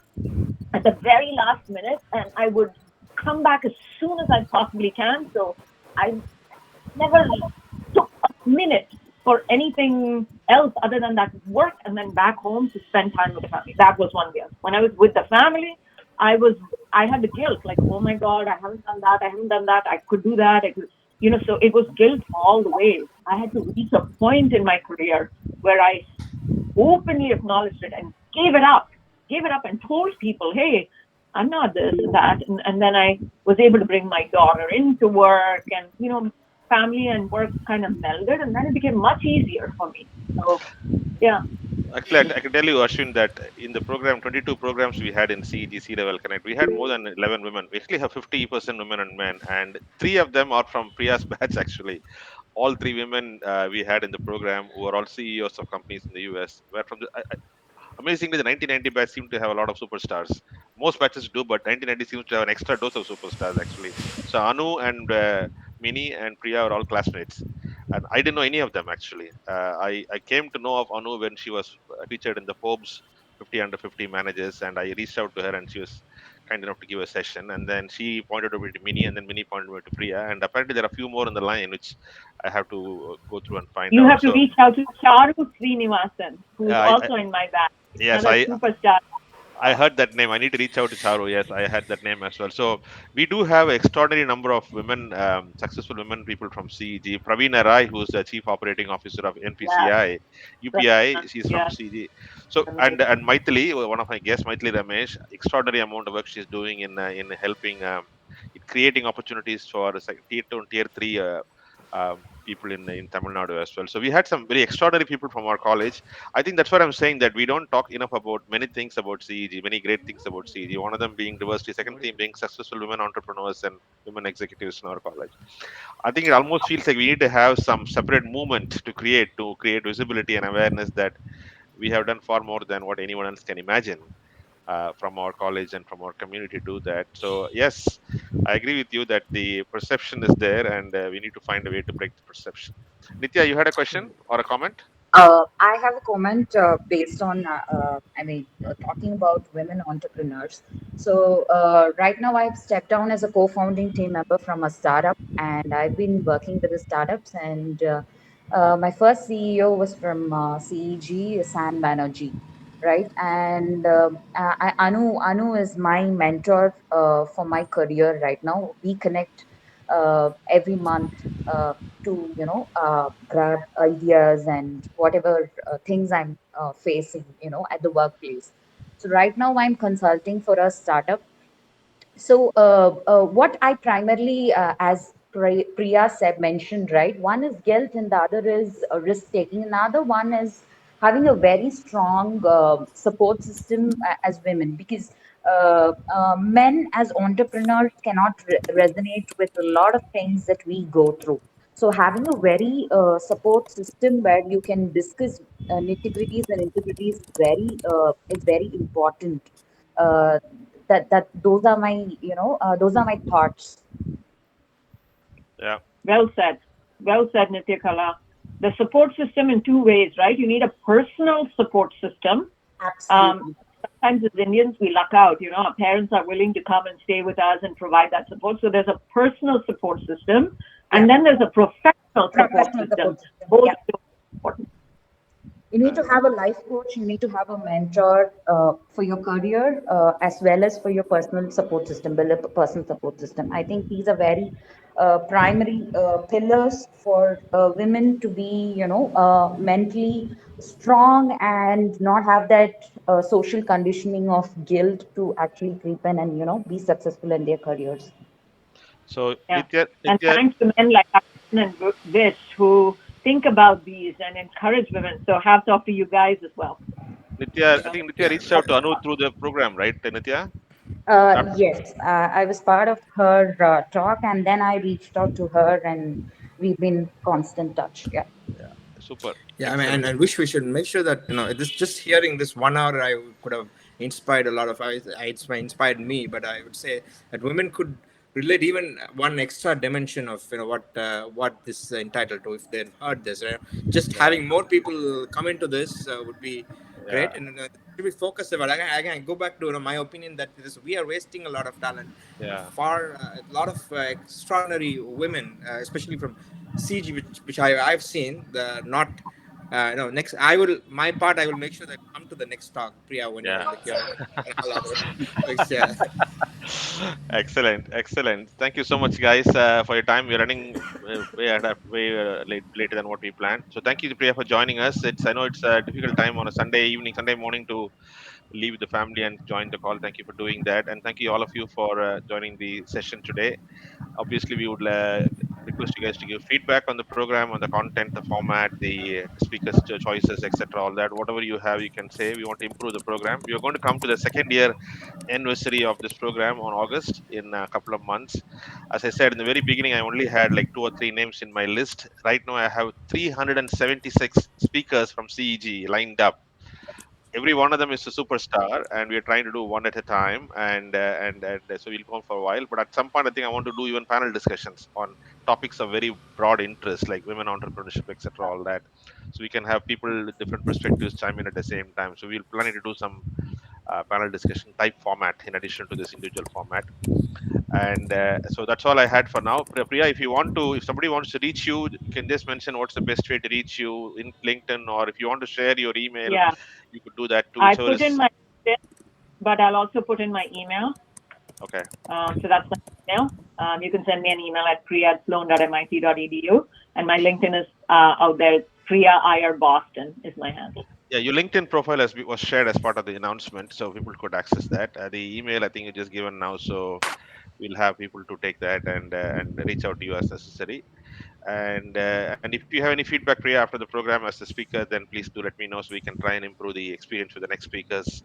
at the very last minute and I would come back as soon as I possibly can. So I never took a minute for anything else other than that work and then back home to spend time with the family. That was one guilt. When I was with the family, I was I had the guilt like, oh my God, I haven't done that, I haven't done that, I could do that, I could, so it was guilt all the way. I had to reach a point in my career where I openly acknowledged it and gave it up and told people, hey, I'm not this and that. And then I was able to bring my daughter into work and, family and work kind of melded. And then it became much easier for me. So, yeah. Actually, I can tell you, Ashwin, that in the program, 22 programs we had in CEG C Level Connect, we had more than 11 women. We actually have 50% women and men, and three of them are from Priya's batch, actually. All three women we had in the program, who are all CEOs of companies in the US, were from amazingly, the 1990 batch seemed to have a lot of superstars. Most batches do, but 1990 seems to have an extra dose of superstars, actually. So Anu and Mini and Priya are all classmates, and I didn't know any of them actually. I came to know of Anu when she was featured in the Forbes 50 under 50 managers, and I reached out to her, and she was kind enough to give a session. And then she pointed over to Mini, and then Mini pointed over to Priya, and apparently there are a few more on the line, which I have to go through and find You out. have to So reach out to Charu Srinivasan, who is I also in my batch. yes, Another superstar. I heard that name. I need to reach out to Charu. Yes, I had that name as well. So we do have extraordinary number of women, successful women people from CEG. Praveena Rai, who's the Chief Operating Officer of Yeah. NPCI, UPI, she's from Yeah. CEG. So and Maithili, one of my guests, Maithili Ramesh, extraordinary amount of work she's doing in helping in creating opportunities for tier two and tier three. People in Tamil Nadu as well. So we had some very extraordinary people from our college. I think that's what I'm saying, that we don't talk enough about many things about CEG, many great things about CEG. One of them being diversity, second thing being successful women entrepreneurs and women executives in our college. I think it almost feels like we need to have some separate movement to create visibility and awareness that we have done far more than what anyone else can imagine. From our college and from our community do that. So yes, I agree with you that the perception is there, and we need to find a way to break the perception. Nitya, you had a question or a comment? I have a comment based on, talking about women entrepreneurs. So, right now, I've stepped down as a co founding team member from a startup, and I've been working with the startups. And my first CEO was from CEG, San Banerjee, right? And Anu is my mentor for my career right now. We connect every month. To grab ideas and whatever things I'm facing at the workplace. So right now I'm consulting for a startup. So what I primarily as Priya said mentioned, right, one is guilt and the other is risk taking. Another one is having a very strong support system as women, because men as entrepreneurs cannot resonate with a lot of things that we go through. So having a very support system where you can discuss nitty-gritties and integrities is very important. Uh, that those are my thoughts. Yeah. Well said. Well said, Nitya Kala. The support system in two ways, right? You need a personal support system. Absolutely. Sometimes as Indians, we luck out. Our parents are willing to come and stay with us and provide that support. So there's a personal support system, and Yeah. then there's a professional support Professional system. support system. Both Yeah. are important. You need to have a life coach. You need to have a mentor for your career, as well as for your personal support system, build a personal support system. I think these are very primary pillars for women to be, mentally strong and not have that social conditioning of guilt to actually creep in and, be successful in their careers. So Yeah. Nitya, And Nitya, thanks to men like Arjun and Vish who think about these and encourage women. So hats off to you guys as well. Nitya, I Yeah. think Nitya reached out to Anu through the program, right, Nitya? Not, Yes, I was part of her talk, and then I reached out to her, and we've been constant touch. Yeah. yeah, super, Yeah, I mean, excellent. and I wish we should make sure that this just hearing this 1 hour, I could have inspired a lot of. It's inspired me, but I would say that women could relate even one extra dimension of what this is entitled to if they heard this. Right? Just Yeah, having more people come into this would be yeah, great, and should be focused about. Again, I go back to my opinion that we are wasting a lot of talent. yeah, Far a lot of extraordinary women, especially from CG, which I've seen the not. No, next I will my part. I will make sure that I come to the next talk, Priya, when you're yeah. in the queue. I'll allow it. Which, Excellent, excellent. Thank you so much, guys, for your time. We're running later than what we planned. So thank you, Priya, for joining us. I know it's a difficult time on a Sunday evening, Sunday morning to leave the family and join the call. Thank you for doing that, and thank you all of you for joining the session today. Obviously, we would request you guys to give feedback on the program, on the content, the format, the speakers' choices, etc. All that, whatever you have, you can say. We want to improve the program. We are going to come to the second year anniversary of this program on August in a couple of months. As I said in the very beginning, I only had like two or three names in my list. Right now, I have 376 speakers from CEG lined up. Every one of them is a superstar, and we are trying to do one at a time, and so we'll go on for a while. But at some point, I think I want to do even panel discussions on topics of very broad interest, like women entrepreneurship, etc. All that, so we can have people with different perspectives chime in at the same time. So we're planning to do some panel discussion type format in addition to this individual format. And so that's all I had for now. Priya, if somebody wants to reach you, you can just mention what's the best way to reach you in LinkedIn, or if you want to share your email, Yeah, you could do that too. I Whichever put in is my LinkedIn, but I'll also put in my email. okay. So that's my email. You can send me an email at priya@sloan.mit.edu, and my LinkedIn is out there. Priya Iyer Boston is my handle. Yeah, your LinkedIn profile was shared as part of the announcement, so people could access that. The email I think you just given now, so we'll have people to take that and reach out to you as necessary. And if you have any feedback, Priya, after the program as a speaker, then please do let me know so we can try and improve the experience with the next speakers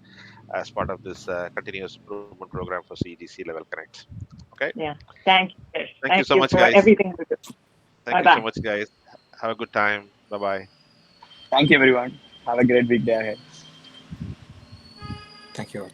as part of this continuous improvement program for CEGC Level Connect. Okay. Yeah. Thank you. Thank you Thank so you much, for guys. everything you do. Thank Bye you so bye. much, guys. Have a good time. Bye bye. Thank you, everyone. Have a great weekday ahead. Thank you all.